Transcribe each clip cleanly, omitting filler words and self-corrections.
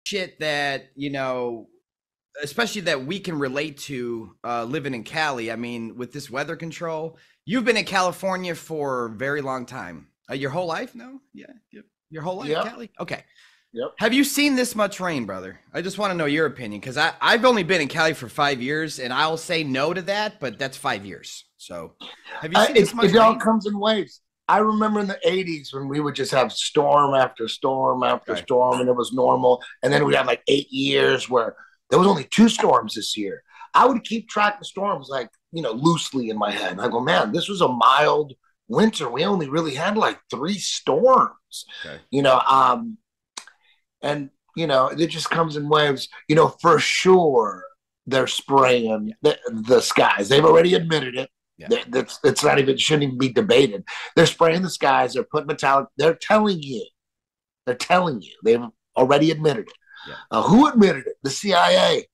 shit that, you know, especially that we can relate to living in Cali. I mean, with this weather control, you've been in California for a very long time. Your whole life? No? Yeah. Yep. Your whole life, Yep. Cali? Okay. Yep. Have you seen this much rain, brother? I just want to know your opinion because I've only been in Cali for 5 years, and I'll say no to that, but that's 5 years. So have you seen this much It all rain? comes in waves. I remember in the 80s when we would just have storm after storm after Okay. storm, and it was normal. And then we'd have like 8 years where there was only 2 storms this year. I would keep track of storms like, loosely in my head. And I go, man, this was a mild winter. We only really had like 3 storms, Okay. you know. And it just comes in waves. For sure they're spraying the skies. They've already admitted it. Yeah. It's not even, shouldn't even be debated. They're spraying the skies. They're putting metallic. They're telling you. They've already admitted it. Yeah. Who admitted it? The CIA.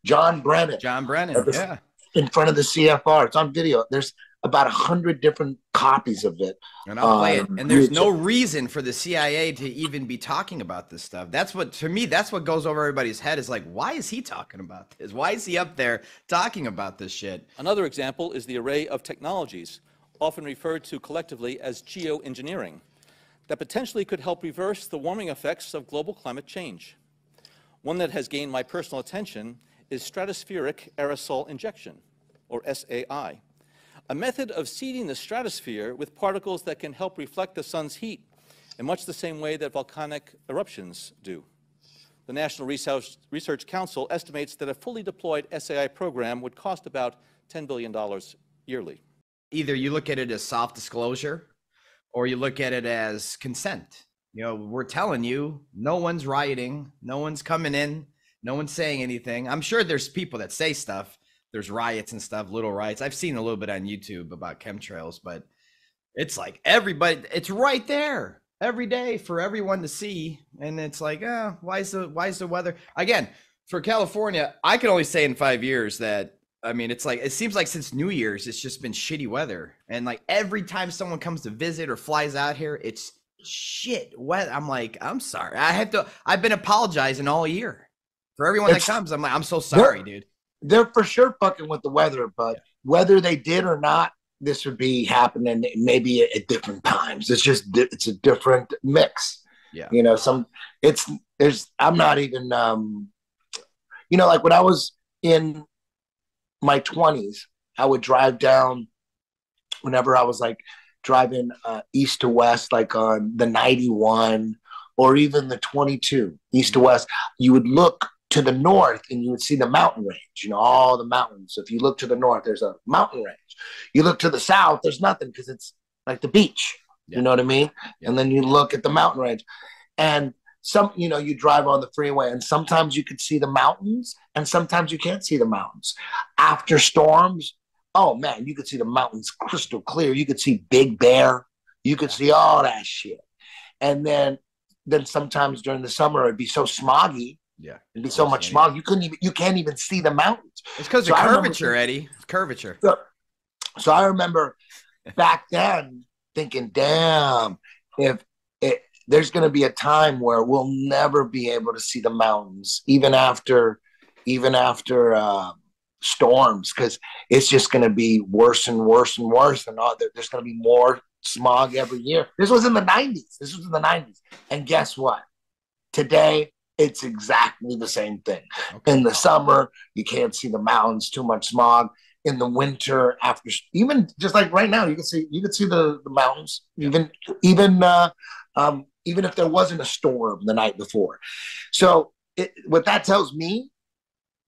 John Brennan. John Brennan. Yeah. In front of the CFR. It's on video. There's about 100 different copies of it. And I'll play it. And there's no reason for the CIA to even be talking about this stuff. That's what, to me, that's what goes over everybody's head is like, why is he talking about this? Why is he up there talking about this shit? Another example is the array of technologies, often referred to collectively as geoengineering, that potentially could help reverse the warming effects of global climate change. One that has gained my personal attention is stratospheric aerosol injection, or SAI, a method of seeding the stratosphere with particles that can help reflect the sun's heat in much the same way that volcanic eruptions do. The National Research Council estimates that a fully deployed SAI program would cost about $10 billion yearly. Either you look at it as soft disclosure or you look at it as consent. We're telling you, no one's rioting, no one's coming in, no one's saying anything. I'm sure there's people that say stuff. There's riots and stuff, little riots. I've seen a little bit on YouTube about chemtrails, but it's like everybody, it's right there every day for everyone to see. And it's like, why is the weather? Again, for California, I can only say in 5 years that, I mean, it's like, it seems like since New Year's, it's just been shitty weather. And like every time someone comes to visit or flies out here, it's shit wet. I'm like, I'm sorry. I've been apologizing all year for everyone that comes. I'm like, I'm so sorry, dude. They're for sure fucking with the weather, but whether they did or not, this would be happening maybe at different times. It's a different mix. Yeah. I'm not even, like when I was in my 20s, I would drive down whenever I was like driving east to west, like on the 91 or even the 22 east to west, you would look to the north and you would see the mountain range, all the mountains. So if you look to the north, there's a mountain range. You look to the south, there's nothing because it's like the beach. Yeah. You know what I mean? Yeah. And then you look at the mountain range and you drive on the freeway and sometimes you could see the mountains and sometimes you can't see the mountains. After storms, oh man, you could see the mountains crystal clear. You could see Big Bear. You could see all that shit. And then sometimes during the summer, it'd be so smoggy. Yeah, it'd be so much smog. You can't even see the mountains. It's because of curvature, Eddie. It's curvature. So I remember back then thinking, damn, there's going to be a time where we'll never be able to see the mountains, even after storms, because it's just going to be worse and worse and worse, and there's going to be more smog every year. This was in the 90s. And guess what? Today, it's exactly the same thing. Okay. In the summer, you can't see the mountains, too much smog. In the winter, even just like right now, you can see the mountains, yeah. Even if there wasn't a storm the night before. So what that tells me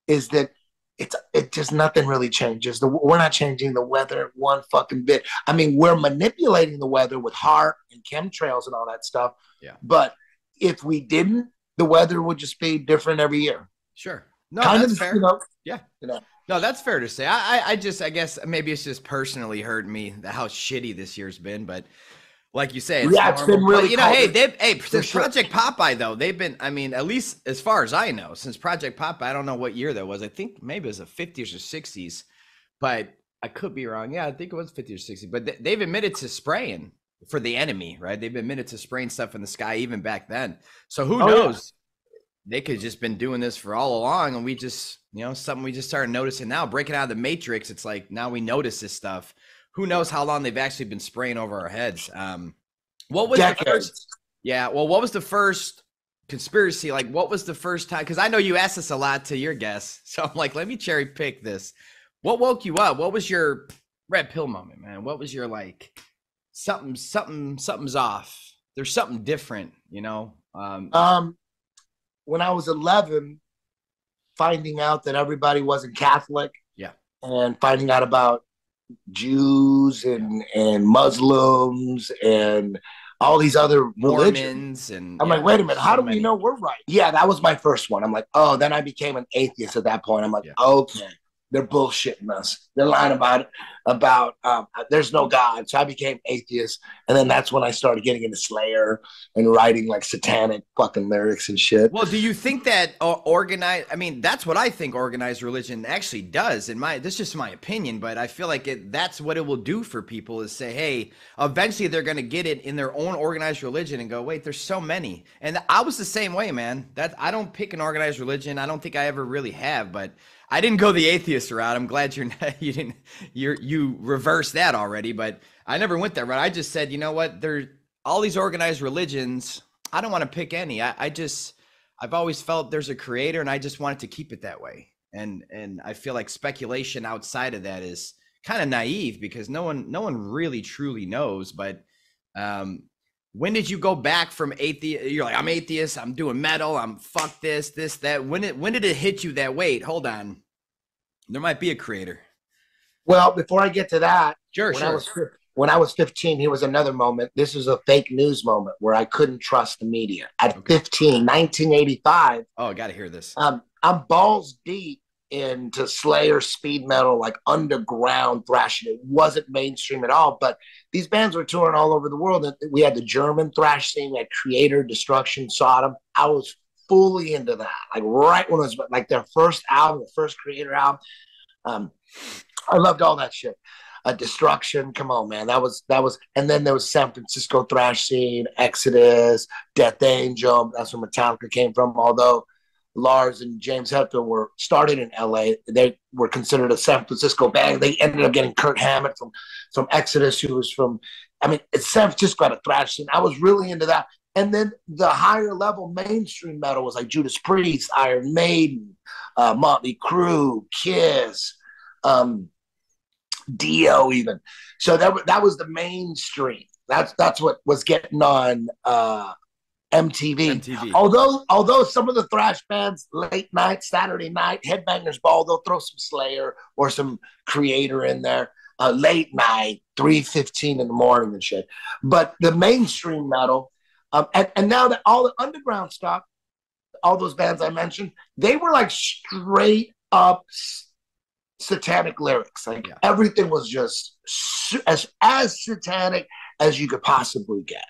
is that it just nothing really changes. We're not changing the weather one fucking bit. I mean, we're manipulating the weather with HAARP and chemtrails and all that stuff. Yeah. But if we didn't, the weather would just be different every year. Sure. No, that's fair. Yeah. No, that's fair to say. I guess maybe it's just personally hurt me how shitty this year's been, but like you say, it's been really, but, since Project Popeye though, they've been, I mean, at least as far as I know, since Project Popeye, I don't know what year that was. I think maybe it was the 50s or 60s, but I could be wrong. Yeah, I think it was 50s or 60s, but they've admitted to spraying for the enemy, right? They've admitted to spraying stuff in the sky even back then. So who knows? they could have just been doing this for all along, and we just, something we just started noticing now, breaking out of the matrix. It's like now we notice this stuff. Who knows how long they've actually been spraying over our heads? What was Decades. the first? Yeah, well, what was the first conspiracy? Like, what was the first time? Because I know you asked this a lot to your guests, so I'm like, let me cherry pick this. What woke you up? What was your red pill moment, man? What was your like something's off? There's something different, When I was 11, finding out that everybody wasn't Catholic, yeah, and finding out about Jews and Muslims and all these other religions. And I'm like, wait a minute, how do we know we're right? Yeah, that was my first one. I'm like, oh, then I became an atheist at that point. I'm like, okay, they're bullshitting us. They're lying about there's no God. So I became atheist. And then that's when I started getting into Slayer and writing like satanic fucking lyrics and shit. Well, do you think that organized, I mean, that's what I think organized religion actually does. This is just my opinion, but I feel like that's what it will do for people is say, hey, eventually they're going to get it in their own organized religion and go, wait, there's so many. And I was the same way, man. I don't pick an organized religion. I don't think I ever really have, but I didn't go the atheist route. I'm glad you reversed that already, but I never went that route. I just said, you know what? There's all these organized religions. I don't want to pick any. I've always felt there's a creator, and I just wanted to keep it that way. And I feel like speculation outside of that is kind of naive because no one really truly knows. But when did you go back from atheist? You're like, I'm atheist. I'm doing metal. I'm fuck this, that. When did it hit you that, wait, hold on, there might be a creator? Well, before I get to that, sure. When I was 15, here was another moment. This is a fake news moment where I couldn't trust the media. At 15, 1985. Oh, I got to hear this. I'm balls deep into Slayer, speed metal, like underground thrashing. It wasn't mainstream at all, but these bands were touring all over the world. We had the German thrash scene, we had Creator, Destruction, Sodom. I was fully into that. Like right when it was like their first album, the first Creator album. I loved all that shit. Destruction, come on, man. That was, and then there was San Francisco thrash scene, Exodus, Death Angel. That's where Metallica came from. Although Lars and James Hetfield were started in LA, they were considered a San Francisco band. They ended up getting Kurt Hammett from Exodus, who was from, it's San Francisco had a thrash scene. I was really into that. And then the higher level mainstream metal was like Judas Priest, Iron Maiden, Motley Crue, Kiss, Dio even. So that was the mainstream. That's what was getting on MTV. Although some of the thrash bands, late night, Saturday night, Headbangers Ball, they'll throw some Slayer or some Creator in there. Late night, 3:15 in the morning and shit. But the mainstream metal, and now that all the underground stuff, all those bands I mentioned, they were like straight up satanic lyrics. Like everything was just as satanic as you could possibly get.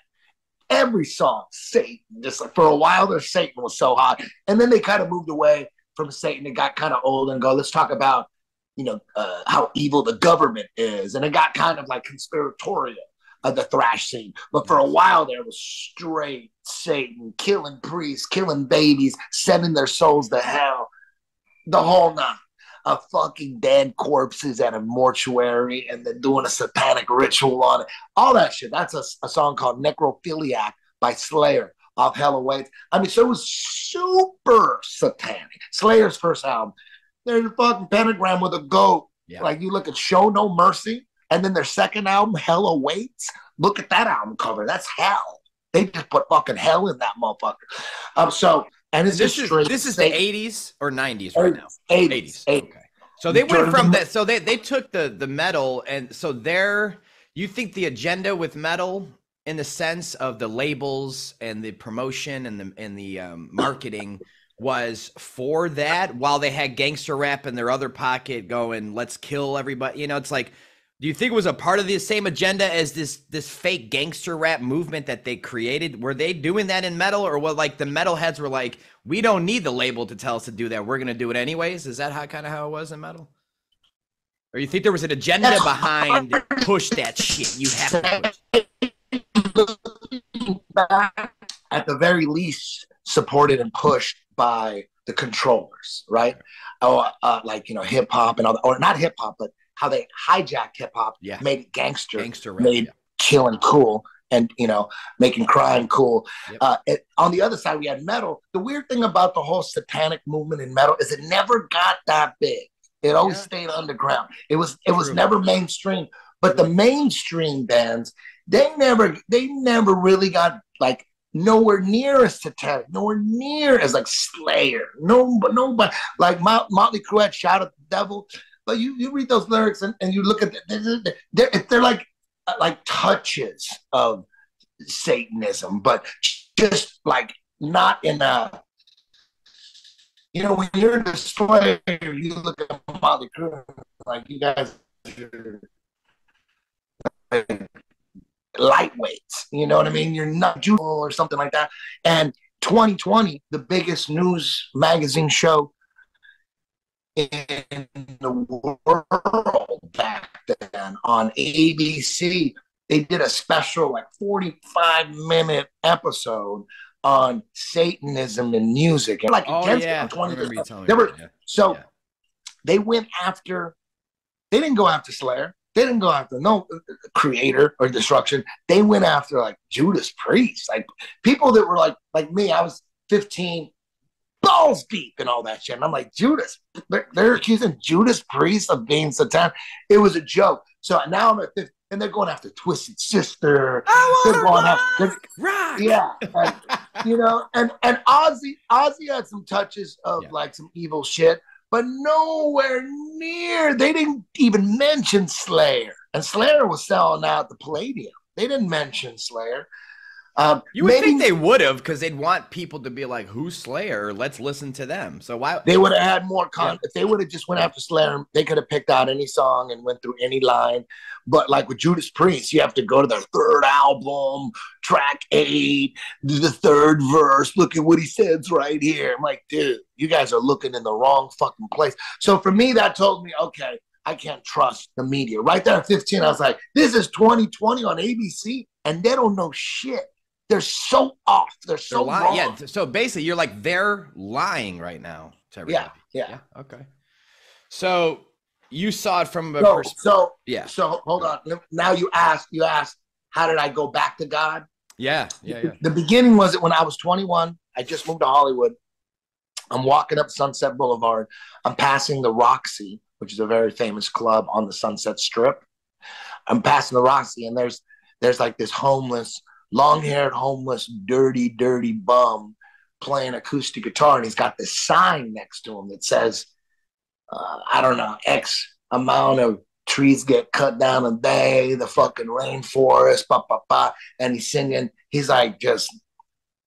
Every song, Satan. Just like for a while there, Satan was so hot, and then they kind of moved away from Satan. It got kind of old and go, let's talk about how evil the government is, and it got kind of like conspiratorial of the thrash scene. But for a while there, it was straight Satan, killing priests, killing babies, sending their souls to hell, the whole nine. Fucking dead corpses at a mortuary and then doing a satanic ritual on it. All that shit. That's a song called Necrophiliac by Slayer off Hell Awaits. So it was super satanic. Slayer's first album, there's a fucking pentagram with a goat. Yeah. Like you look at Show No Mercy, and then their second album, Hell Awaits. Look at that album cover. That's hell. They just put fucking hell in that motherfucker. And it's this is the 80s or 90s right now? 80s. Okay. So they went from that. So they took the metal, and so you think the agenda with metal in the sense of the labels and the promotion and the marketing was for that, while they had gangster rap in their other pocket going, let's kill everybody. It's like, do you think it was a part of the same agenda as this fake gangster rap movement that they created? Were they doing that in metal, or what? Like the metalheads were like, we don't need the label to tell us to do that. We're going to do it anyways. Is that how it was in metal? Or you think there was an agenda behind push that shit? You have to push. At the very least, supported and pushed by the controllers, right? Or like, you know, hip hop and all that, or not hip hop, but how they hijacked hip hop, made it gangster rap, made killing cool, and, you know, making crime cool. On the other side, we had metal. The weird thing about the whole satanic movement in metal is it never got that big. It always stayed underground. It was never mainstream. But the mainstream bands, they never really got like nowhere near as satanic, nowhere near as like Slayer. Nobody like Motley Crue had Shout at the Devil. But you read those lyrics and you look at they're like touches of Satanism, but just like not in a, you know, when you're a destroyer, you look at Motley Crue like you guys are lightweights, you know what I mean? You're not Jewel or something like that. And 2020, the biggest news magazine show in the world back then on ABC, they did a special like 45-minute episode on Satanism and music, and like against it. 20 they were they went after. They didn't go after Slayer. They didn't go after no Creator or Destruction. They went after like Judas Priest, like people that were like me. I was 15, balls deep and all that shit. And I'm like, Judas, they're accusing Judas Priest of being satanic. It was a joke. So now I'm at 15. And they're going after Twisted Sister. They're going after rock. Yeah, and, you know, and Ozzy had some touches of like some evil shit, but nowhere near. They didn't even mention Slayer, and Slayer was selling out the Palladium. They didn't mention Slayer. You would think they would have, because they'd want people to be like, "Who's Slayer? Let's listen to them." So why they would have had more content if they would have just went after Slayer? They could have picked out any song and went through any line. But like with Judas Priest, you have to go to their third album, track 8, the third verse. Look at what he says right here. I'm like, dude, you guys are looking in the wrong fucking place. So for me, that told me, okay, I can't trust the media. Right there at 15, I was like, this is 2020 on ABC, and they don't know shit. They're so off. They're so wrong. Yeah. So basically, you're like, they're lying right now to everybody. Yeah. Okay. So you saw it from a So hold on. Now you asked, how did I go back to God? Yeah. The beginning was it when I was 21. I just moved to Hollywood. I'm walking up Sunset Boulevard. I'm passing the Roxy, which is a very famous club on the Sunset Strip. I'm passing the Roxy, and there's like this homeless, long-haired, homeless, dirty bum playing acoustic guitar, and he's got this sign next to him that says, I don't know, X amount of trees get cut down a day, the fucking rainforest, and he's singing. He's like just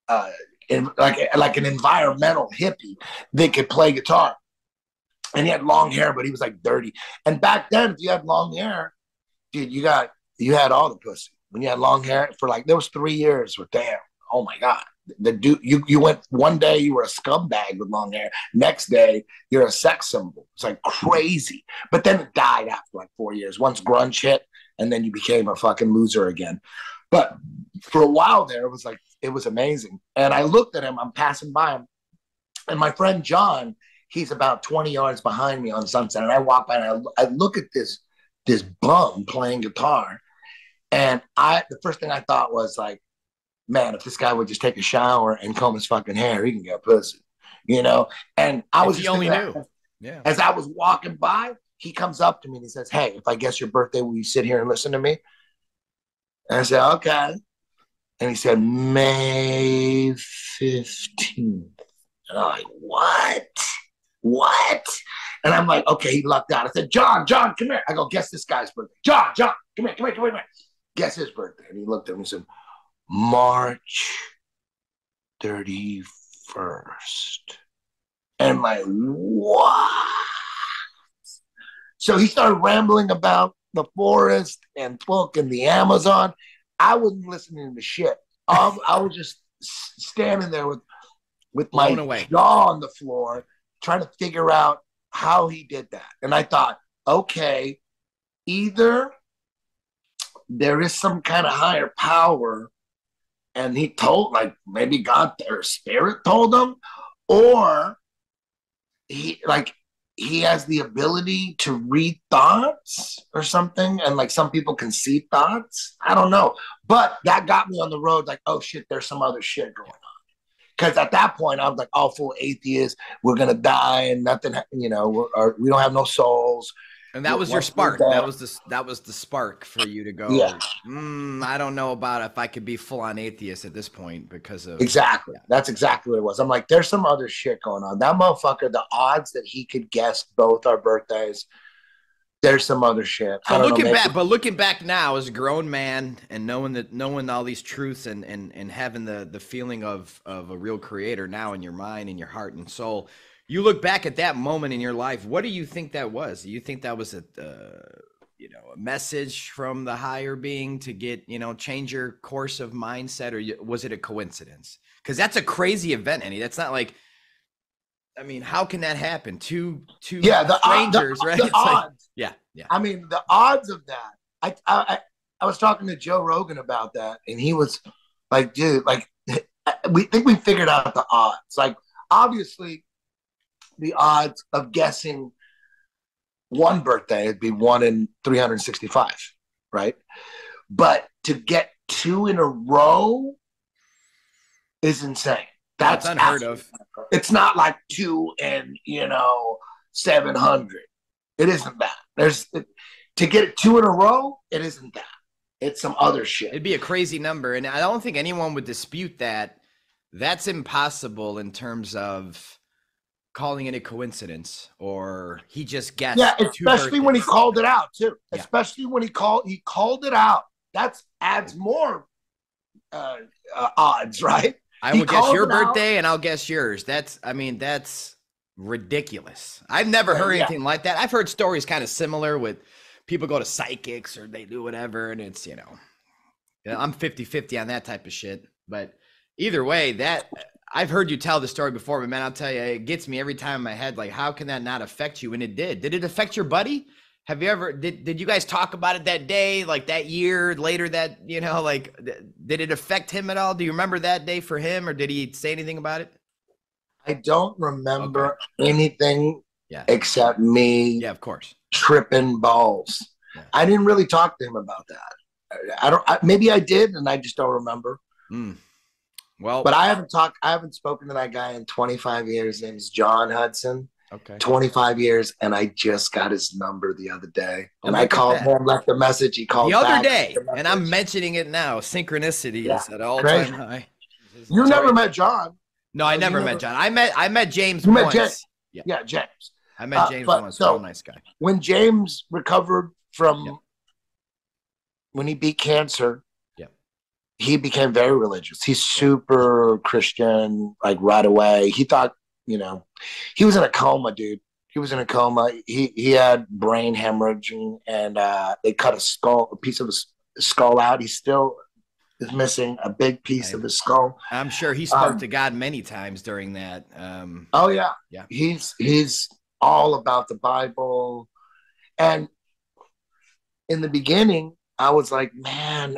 like an environmental hippie that could play guitar, and he had long hair, but he was like dirty. And back then, if you had long hair, dude, you had all the pussy. When you had long hair for like, there was 3 years with damn, oh my God. The dude, you went one day, you were a scumbag with long hair. Next day, you're a sex symbol. It's like crazy. But then it died after like 4 years. Once grunge hit, and then you became a fucking loser again. But for a while there, it was amazing. And I looked at him, I'm passing by him. And my friend John, he's about 20 yards behind me on Sunset. And I walk by and I look at this bum playing guitar. And the first thing I thought was like, man, if this guy would just take a shower and comb his fucking hair, he can get pussy, you know? And I was just only knew. Yeah. As I was walking by, he comes up to me and he says, hey, if I guess your birthday, will you sit here and listen to me? And I said, okay. And he said, May 15th. And I'm like, what? And I'm like, okay, he lucked out. I said, John, come here. I go, guess this guy's birthday. John, come here. Guess his birthday. And he looked at me and said, March 31st. And I'm like, what? So he started rambling about the forest and fucking the Amazon. I wasn't listening to shit. I was just standing there with my jaw on the floor, trying to figure out how he did that. And I thought, okay, either there is some kind of higher power, and he told, like, maybe God or spirit told him, or he has the ability to read thoughts or something, and like some people can see thoughts. I don't know, but that got me on the road. Like, oh shit, there's some other shit going on. Because at that point, I was like, "Oh, full atheist. We're gonna die, and nothing. You know, we don't have no souls." And that was your spark. That was the spark for you to go. Yeah. I don't know about if I could be full on atheist at this point because of exactly. Yeah. That's exactly what it was. I'm like, there's some other shit going on. That motherfucker. The odds that he could guess both our birthdays. There's some other shit. So looking back now as a grown man and knowing all these truths and having the feeling of a real creator now in your mind and your heart and soul, you look back at that moment in your life. What do you think that was? Do you think that was a message from the higher being to get, change your course of mindset, or was it a coincidence? Because that's a crazy event, Andy. That's not like, I mean, how can that happen? Two strangers, right? The odds. Yeah. I mean, the odds of that. I was talking to Joe Rogan about that, and he was like, dude, like, we figured out the odds. Like, obviously, the odds of guessing one birthday would be 1 in 365, right? But to get 2 in a row is insane. That's unheard of. It's not like 2 in 700. It isn't that. To get it 2 in a row, it isn't that. It's some other shit. It'd be a crazy number, and I don't think anyone would dispute that. That's impossible in terms of calling it a coincidence, or he just guessed. Yeah, especially when he called it out too. Yeah. Especially when he called it out. That adds more odds, right? I will guess your birthday, and I'll guess yours. That's ridiculous. I've never heard anything like that. I've heard stories kind of similar with people go to psychics or they do whatever, and it's, I'm 50-50 on that type of shit. But either way, that I've heard you tell the story before, but man, I'll tell you, it gets me every time in my head. Like, how can that not affect you? And it did. Did it affect your buddy? Have you ever, did you guys talk about it that day, like that year later that, did it affect him at all? Do you remember that day for him, or did he say anything about it? I don't remember anything except me. Yeah, of course. Tripping balls. Yeah. I didn't really talk to him about that. Maybe I did, and I just don't remember. Well, but I haven't spoken to that guy in 25 years. His name's John Hudson. Okay. 25 years, and I just got his number the other day. And I called him, left a message. He called the other day, and I'm mentioning it now. Synchronicity is at all-time high. You never met John. No, I never met John. I met James once. Met James. Yeah, James. I met James once. So real nice guy. When James recovered from when he beat cancer, he became very religious. He's super Christian, like right away. He thought, he was in a coma, dude. He was in a coma. He had brain hemorrhaging, and they cut a piece of his skull out. He still is missing a big piece of his skull. I'm sure he spoke to God many times during that. Oh yeah. He's all about the Bible. And in the beginning, I was like, man,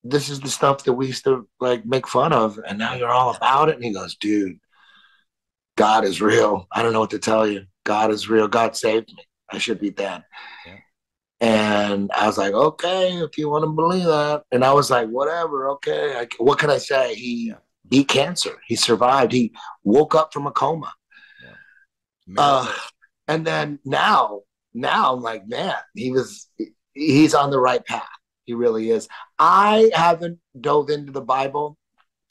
this is the stuff that we used to like make fun of, and now you're all about it. And he goes, dude, God is real. I don't know what to tell you. God is real. God saved me. I should be dead. Yeah. And I was like, okay, if you want to believe that. And I was like, whatever, okay. What can I say? He beat cancer. He survived. He woke up from a coma. Yeah. And then now I'm like, man, he's on the right path. He really is. I haven't dove into the Bible.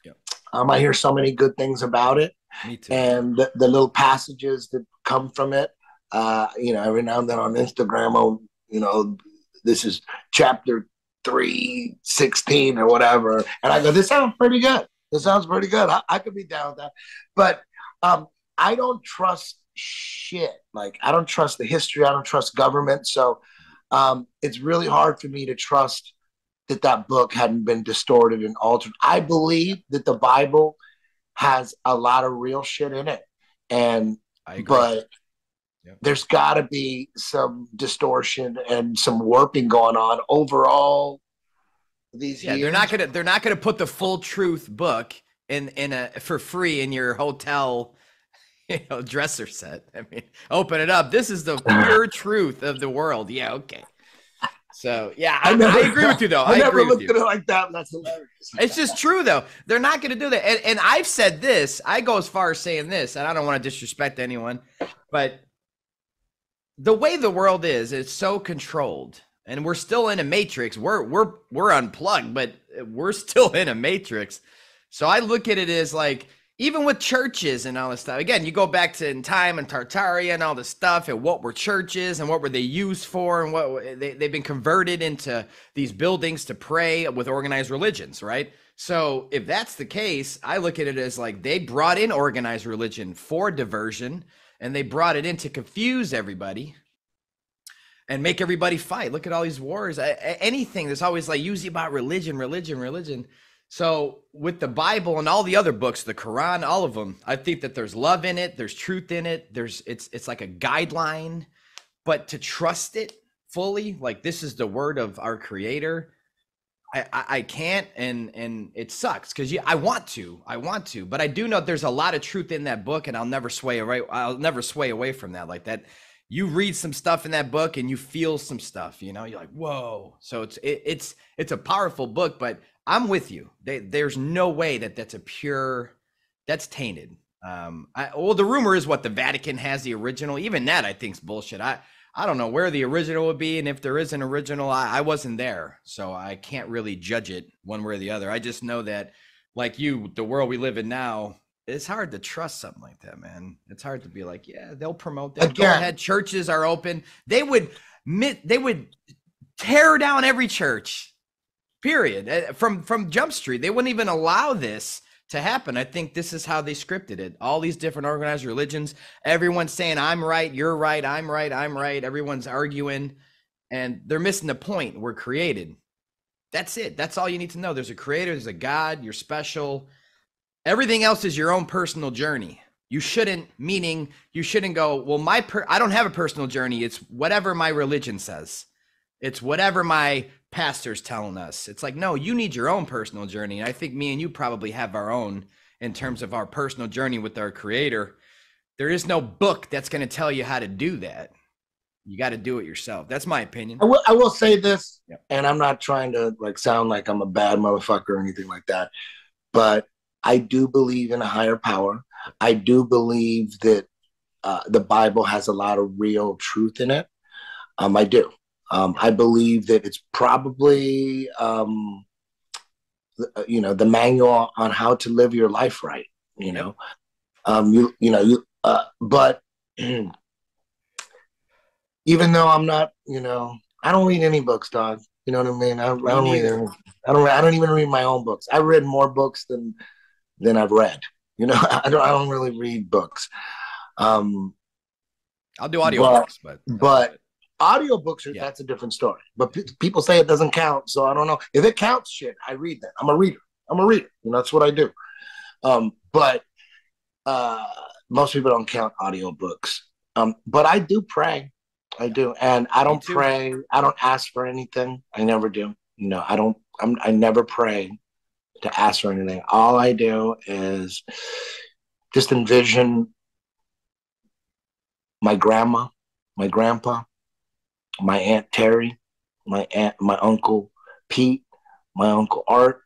Yep. I hear so many good things about it. Me too. And the little passages that come from it, every now and then on Instagram, this is chapter 3:16 or whatever. And I go, this sounds pretty good. I could be down with that. But I don't trust shit. Like, I don't trust the history. I don't trust government. So it's really hard for me to trust that book hadn't been distorted and altered. I believe that the Bible has a lot of real shit in it. But there's got to be some distortion and some warping going on overall these years. They're not gonna put the full truth book for free in your hotel, dresser set. I mean, open it up. This is the pure truth of the world. Yeah, okay. So yeah, I agree with you though. I never looked at it like that. That's hilarious. It's just true though. They're not going to do that. And I've said this. I go as far as saying this, and I don't want to disrespect anyone, but the way the world is, it's so controlled, and we're still in a matrix. We're unplugged, but we're still in a matrix. So I look at it as like, even with churches and all this stuff, again, you go back to in time and Tartaria and all this stuff, and what were churches and what were they used for, and what they've been converted into these buildings to pray with organized religions, right? So if that's the case, I look at it as like they brought in organized religion for diversion, and they brought it in to confuse everybody and make everybody fight. Look at all these wars. Anything that's always like usually about religion. So with the Bible and all the other books, the Quran, all of them, I think that there's love in it. There's truth in it. It's like a guideline, but to trust it fully, like this is the word of our Creator, I can't, and it sucks because I want to, but I do know there's a lot of truth in that book, and I'll never sway away from that. Like that, you read some stuff in that book and you feel some stuff, you're like, whoa. So it's a powerful book, but I'm with you. There's no way that's tainted. The rumor is what the Vatican has the original. Even that I think is bullshit. I don't know where the original would be, and if there is an original, I wasn't there, so I can't really judge it one way or the other. I just know that, like you, the world we live in now, it's hard to trust something like that, man. It's hard to be like, yeah, they'll promote that. Go ahead, churches are open. They would tear down every church, period. From Jump Street, they wouldn't even allow this to happen. I think this is how they scripted it. All these different organized religions, everyone's saying, I'm right, you're right, I'm right, I'm right. Everyone's arguing, and they're missing the point. We're created. That's it. That's all you need to know. There's a creator, there's a God, you're special. Everything else is your own personal journey. You shouldn't go, well, I don't have a personal journey. It's whatever my religion says. It's whatever my pastor's telling us. It's like, no, you need your own personal journey. And I think me and you probably have our own in terms of our personal journey with our Creator. There is no book that's going to tell you how to do that. You got to do it yourself. That's my opinion. I will say this, and I'm not trying to sound like I'm a bad motherfucker or anything like that, but I do believe in a higher power. I do believe that the Bible has a lot of real truth in it. I do. I believe that it's probably, the manual on how to live your life right. But even though I'm not, I don't read any books, dog. You know what I mean? I don't read any. I don't even read my own books. I read more books than I've read. I don't really read books. I'll do audiobooks, but audiobooks that's a different story. But people say it doesn't count, so I don't know if it counts. Shit, I read that. I'm a reader. That's what I do. But most people don't count audiobooks. But I do pray. I do, and I don't pray. I don't ask for anything. I never do. I never pray to ask for anything. All I do is just envision my grandma, my grandpa, my Aunt Terry, my Uncle Pete, my Uncle Art,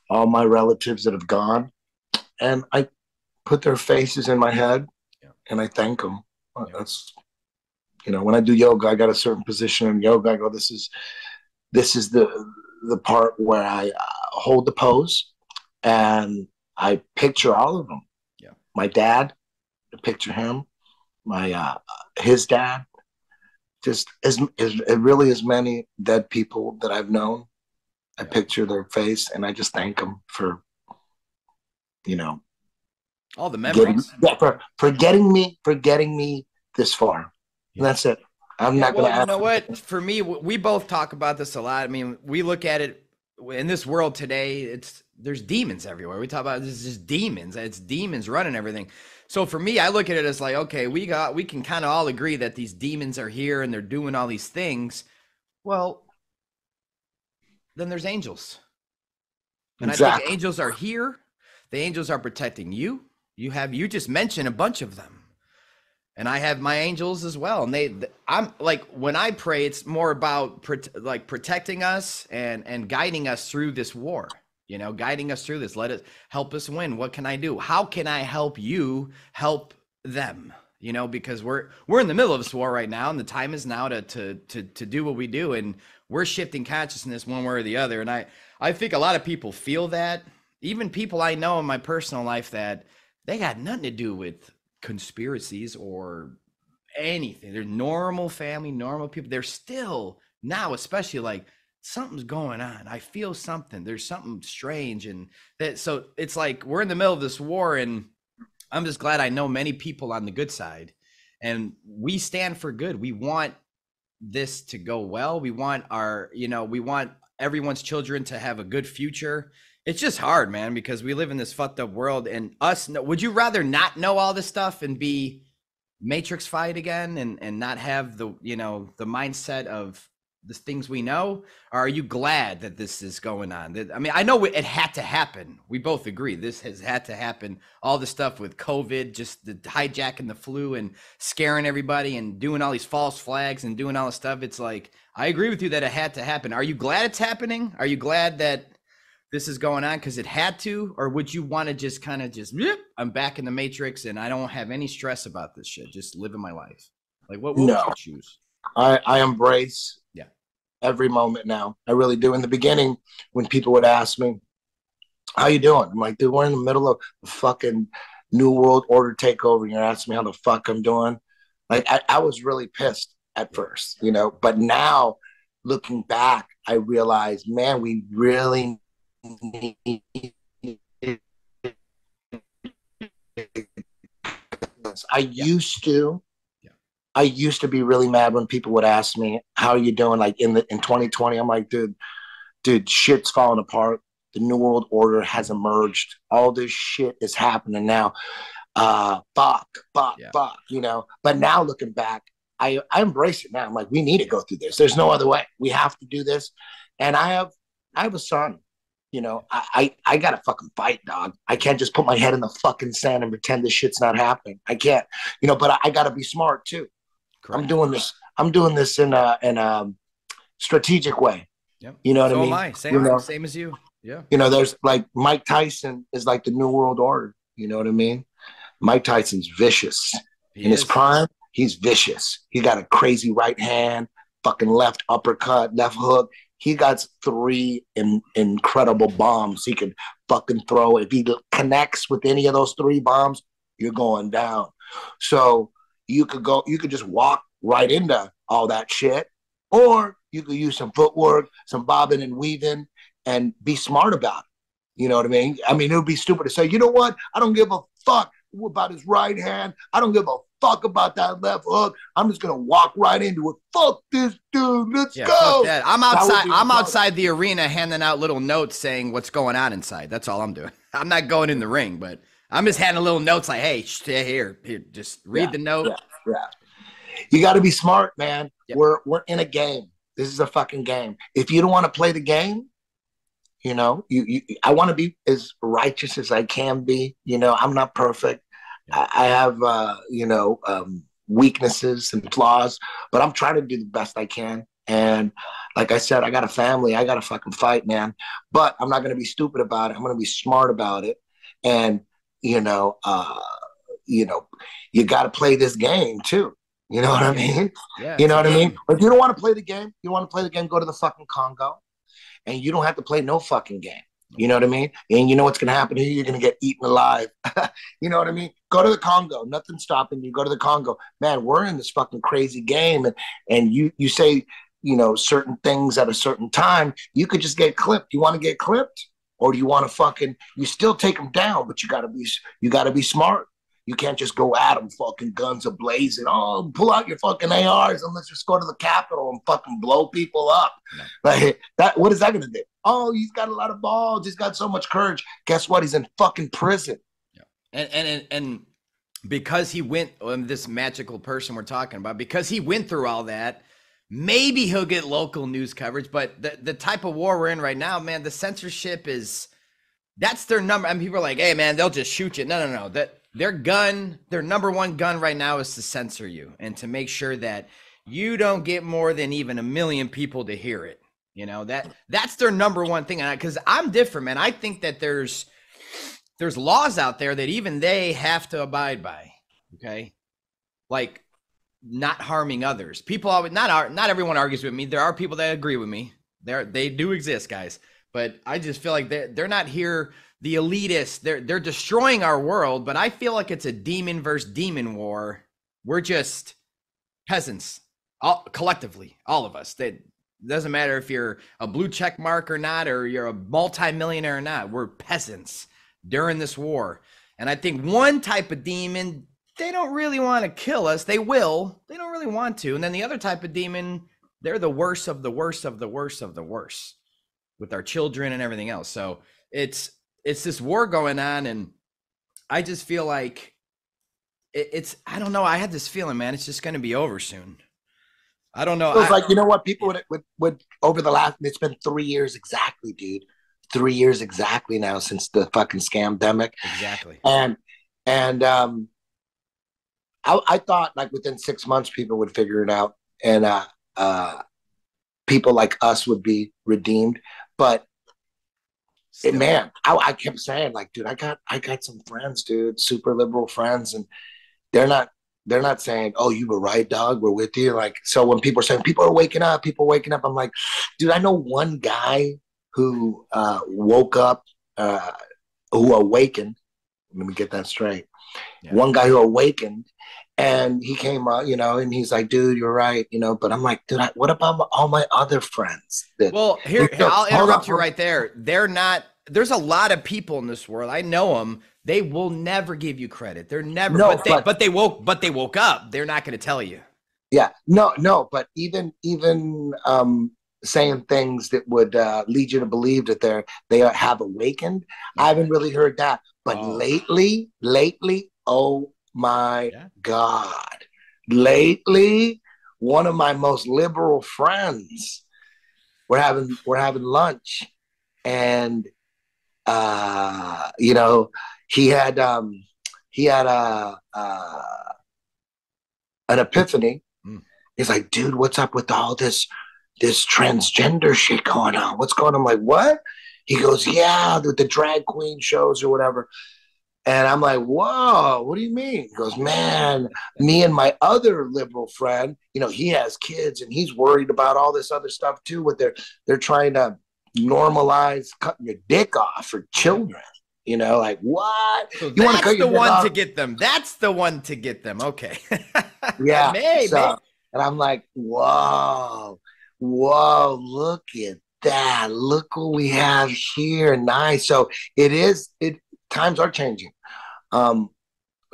all my relatives that have gone, and I put their faces in my head, and I thank them. That's, when I do yoga, I got a certain position in yoga. I go, this is the part where I hold the pose, and I picture all of them. Yeah, my dad, I picture him, my his dad, just as really as many dead people that I've known. I picture their face, and I just thank them for, all the memories. For getting me this far. And that's it. I'm not going to. You know what? For me, we both talk about this a lot. I mean, we look at it in this world today. There's demons everywhere. We talk about this is demons. It's demons running everything. So for me, I look at it as like, okay, we can kind of all agree that these demons are here and they're doing all these things. Well, then there's angels. And I think angels are here. The angels are protecting you. You just mentioned a bunch of them. And I have my angels as well. And I'm like, when I pray, it's more about protecting us and guiding us through this war, guiding us through this. Let it help us win. What can I do? How can I help you help them? Because we're in the middle of this war right now, and the time is now to do what we do. And we're shifting consciousness one way or the other. And I think a lot of people feel that, even people I know in my personal life, that they got nothing to do with conspiracies or anything. They're normal family, normal people. They're still now, especially like, something's going on. I feel something. There's something strange. And so it's like we're in the middle of this war, and I'm just glad I know many people on the good side, and we stand for good. We want this to go well. We want we want everyone's children to have a good future. It's just hard, man, because we live in this fucked up world. And would you rather not know all this stuff and be matrix-fied again and not have the mindset of the things we know? Or are you glad that this is going on? I mean, I know it had to happen. We both agree this has had to happen. All the stuff with COVID, just the hijacking the flu and scaring everybody and doing all these false flags and doing all this stuff. It's like, I agree with you that it had to happen. Are you glad it's happening? Are you glad that this is going on because it had to? Or would you want to just kind of I'm back in the matrix and I don't have any stress about this shit, just living my life? Like, what would you choose? I embrace every moment now. I really do. In the beginning, when people would ask me, how you doing? I'm like, dude, we're in the middle of the fucking New World Order takeover, and you're asking me how the fuck I'm doing? Like, I was really pissed at first, but now looking back, I realized, man, we really need this. I used to be really mad when people would ask me, how are you doing? Like in 2020, I'm like, dude, shit's falling apart. The New World Order has emerged. All this shit is happening now. Fuck. But now looking back, I embrace it now. I'm like, we need to go through this. There's no other way. We have to do this. And I have a son. I gotta fucking fight, dog. I can't just put my head in the fucking sand and pretend this shit's not happening. I can't, but I gotta be smart too. Correct. I'm doing this in a strategic way. Yep. You know what I mean? Am I. Same as you. Yeah. There's like Mike Tyson is like the New World Order. You know what I mean? Mike Tyson's vicious. In his prime, he's vicious. He got a crazy right hand, fucking left uppercut, left hook. He got 3 incredible bombs he could fucking throw. If he connects with any of those 3 bombs, you're going down. So you could just walk right into all that shit, or you could use some footwork, some bobbing and weaving, and be smart about it. You know what I mean? I mean, it would be stupid to say, you know what? I don't give a fuck about his right hand. I don't give a fuck about that left hook. I'm just gonna walk right into it. Fuck this dude. Let's go. Fuck that. I'm outside the arena handing out little notes saying what's going on inside. That's all I'm doing. I'm not going in the ring, but I'm just handing little notes like, hey, stay here, just read the note. Yeah. You got to be smart, man. Yep. We're in a game. This is a fucking game. If you don't want to play the game, I want to be as righteous as I can be. I'm not perfect. I have, weaknesses and flaws, but I'm trying to do the best I can. And like I said, I got a family. I got to fucking fight, man. But I'm not going to be stupid about it. I'm going to be smart about it. And, you got to play this game too. You know what I mean? Yeah, you know what I mean? But if you don't want to play the game, go to the fucking Congo. And you don't have to play no fucking game. You know what I mean? And you know what's going to happen here? You're going to get eaten alive. You know what I mean? Go to the Congo. Nothing's stopping you. Go to the Congo. Man, we're in this fucking crazy game. And you say, certain things at a certain time. You could just get clipped. You want to get clipped? Or do you want to you still take them down, but you got to be smart. You can't just go at them fucking guns a-blazing. Oh, pull out your fucking ARs and let's just go to the Capitol and fucking blow people up. No. Like that. What is that going to do? Oh, he's got a lot of balls. He's got so much courage. Guess what? He's in fucking prison. Yeah. And because he went, this magical person we're talking about, because he went through all that, maybe he'll get local news coverage. But the type of war we're in right now, man, the censorship is That's their number. And people are like, hey man, they'll just shoot you. No, no, no. That their gun, their number one gun right now is to censor you and to make sure that you don't get more than even 1 million people to hear it. You know, that's their number one thing. Because I'm different, man. I think that there's laws out there that even they have to abide by. Okay. Like not harming others. People always not everyone argues with me. There are people that agree with me. They do exist, guys. But I just feel like they're not here. The elitists, they're destroying our world. But I feel like it's a demon versus demon war. We're just peasants, collectively, all of us. It doesn't matter if you're a blue check mark or not, or you're a multimillionaire or not. We're peasants during this war. And I think one type of demon, they don't really want to kill us. They will. They don't really want to. And then the other type of demon, they're the worst of the worst of the worst of the worst with our children and everything else. So it's this war going on. And I just feel like I don't know. I had this feeling, man, it's just going to be over soon. I don't know. It was like, you know what? People would over the last, it's been 3 years exactly, dude. 3 years exactly now since the fucking scamdemic. Exactly. And I thought like within 6 months people would figure it out, and people like us would be redeemed. But man, I kept saying like, dude, I got some friends, dude, super liberal friends, and they're not saying, oh, you were right, dog, we're with you. Like, so when people are saying people are waking up, I'm like, dude, I know one guy who woke up, who awakened. Let me get that straight. Yeah. One guy who awakened, and he came out, you know, and he's like, dude, you're right, you know. But I'm like, dude, what about all my other friends? Well, here I'll interrupt you right there. They're not. There's a lot of people in this world. I know them. They will never give you credit. They're never. No, but they woke up. They're not going to tell you. Yeah, no. But even saying things that would lead you to believe that they have awakened. I haven't really heard that. But lately, oh my God. Lately, one of my most liberal friends, we're having lunch, and you know, he had an epiphany. He's like, dude, what's up with all this transgender shit going on? What's going on? I'm like, what? He goes, yeah, the drag queen shows or whatever. And I'm like, whoa, what do you mean? He goes, man, me and my other liberal friend, you know, he has kids and he's worried about all this other stuff too. What they're trying to normalize cutting your dick off for children. You know, like what? So you want to cut your dick off? To get them. That's the one to get them. Okay. Yeah. Maybe. And I'm like, whoa, look at that. Look what we have here. Nice. So times are changing.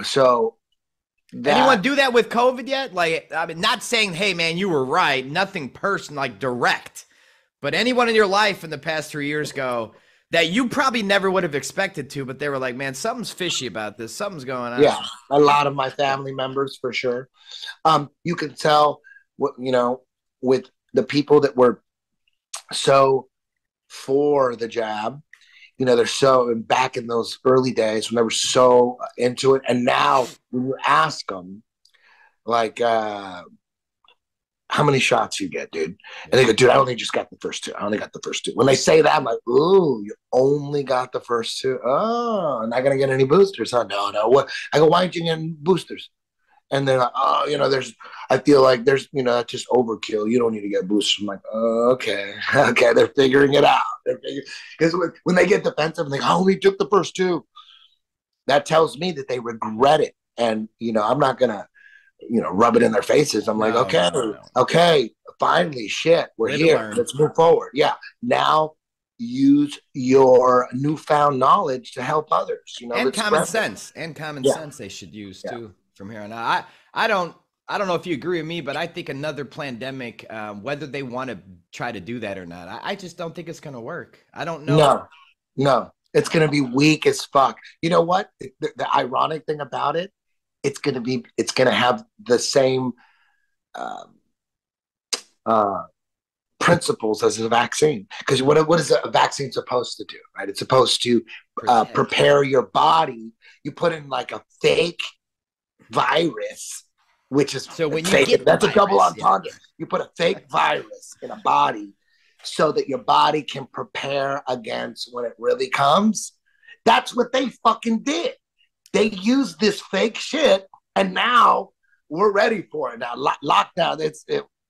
So anyone do that with COVID yet? Like, I mean, not saying, hey man, you were right. Nothing personal, like direct. But anyone in your life in the past 3 years go that you probably never would have expected to, but they were like, man, something's fishy about this. Something's going on. Yeah, a lot of my family members for sure. You can tell, you know, with the people that were so for the jab, you know, they're so back in those early days when they were so into it. And now when you ask them, like, how many shots you get, dude? And they go, dude, I only just got the first two. I only got the first two. When they say that, I'm like, ooh, you only got the first two? Oh, not going to get any boosters, huh? No. What? I go, why aren't you getting boosters? And they're like, oh, you know, I feel like there's, you know, that's just overkill. You don't need to get boosters. I'm like, oh, okay. They're figuring it out. Because when they get defensive and they go, oh, we took the first two, that tells me that they regret it. And, you know, I'm not going to, you know, rub it in their faces. I'm like, okay, finally, shit, we're here. Let's move forward. Yeah. Now use your newfound knowledge to help others, you know, and common sense they should use too from here on out. I don't know if you agree with me, but I think another pandemic, whether they want to try to do that or not, I just don't think it's going to work. I don't know. No, it's going to be weak as fuck. You know what? The ironic thing about it, it's going to have the same principles as a vaccine. Because what is a vaccine supposed to do, right? It's supposed to prepare your body. You put in like a fake virus, which is so when fake. you get That's virus, a double entendre. You put a fake virus in a body so that your body can prepare against when it really comes. That's what they fucking did. They used this fake shit, and now we're ready for it. Now lockdown,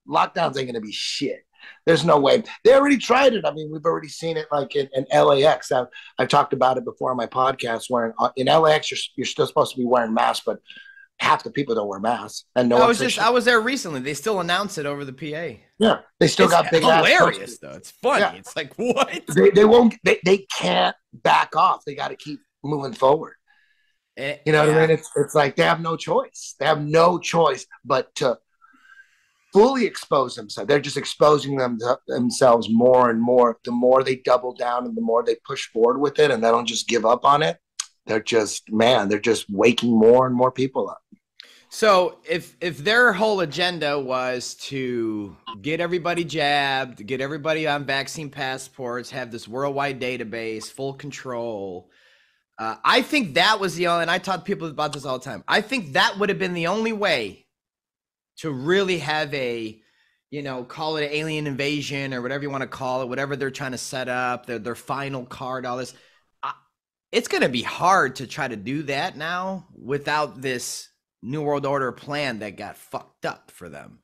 lockdowns ain't gonna be shit. There's no way. They already tried it. I mean, we've already seen it like in LAX. I've talked about it before on my podcast. Where in LAX, you're still supposed to be wearing masks, but half the people don't wear masks. And I was there recently. They still announce it over the PA. Yeah, they still got big ass. Hilarious though. It's funny. Yeah. It's like what? They won't. They can't back off. They got to keep moving forward. You know what I mean? It's like they have no choice. They have no choice but to fully expose themselves. They're just exposing themselves more and more. The more they double down and the more they push forward with it, and they don't just give up on it. They're just waking more and more people up. So if their whole agenda was to get everybody jabbed, get everybody on vaccine passports, have this worldwide database, full control, I think that was the only, and I talk to people about this all the time. I think that would have been the only way to really have a, call it an alien invasion or whatever you want to call it, whatever they're trying to set up, their final card, all this. It's going to be hard to try to do that now without this New World Order plan that got fucked up for them.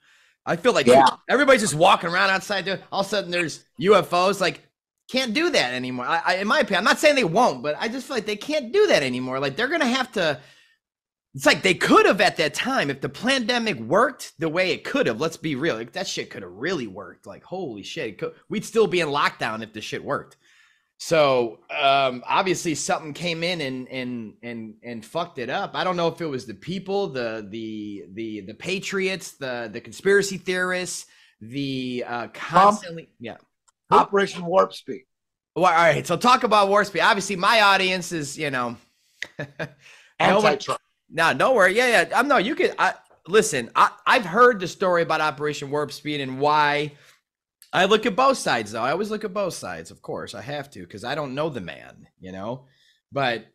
I feel like everybody's just walking around outside there. All of a sudden there's UFOs. Like, can't do that anymore. In my opinion, I'm not saying they won't, but I just feel like they can't do that anymore. Like, they're going to have to, it's like they could have at that time, if the pandemic worked the way it could have, let's be real, like, that shit could have really worked. Like, holy shit, we'd still be in lockdown if the shit worked. So obviously something came in and fucked it up. I don't know if it was the people, the patriots, the conspiracy theorists, the constantly Operation Warp Speed. Well, all right, so talk about Warp Speed. Obviously, my audience is anti-Trump. No, don't worry. Yeah. No, you could listen. I've heard the story about Operation Warp Speed and why. I look at both sides, though. I always look at both sides, of course. I have to, because I don't know the man, But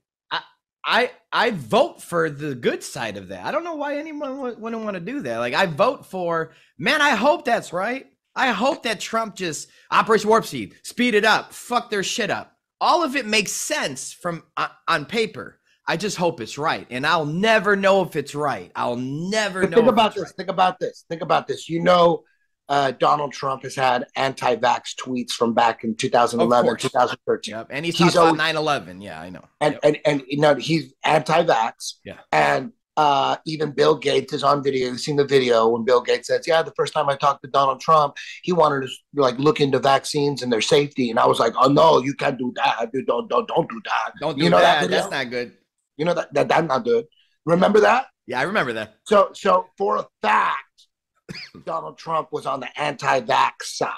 I vote for the good side of that. I don't know why anyone wouldn't want to do that. Like, I vote for, man, I hope that's right. I hope that Trump just Operation Warp speed it up, fuck their shit up. All of it makes sense from on paper. I just hope it's right, and I'll never know if it's right. I'll never know. Think about this. Think about this. Donald Trump has had anti-vax tweets from back in 2011, 2013. Yep. And he's talking about 9/11. Yeah, I know. And he's anti-vax. Yeah. And even Bill Gates is on video. You've seen the video when Bill Gates says, the first time I talked to Donald Trump, he wanted to look into vaccines and their safety. And I was like, oh no, you can't do that. Don't do that. Don't do that. That's not good. That's not good. Remember that? Yeah, I remember that. So for a fact, Donald Trump was on the anti-vax side,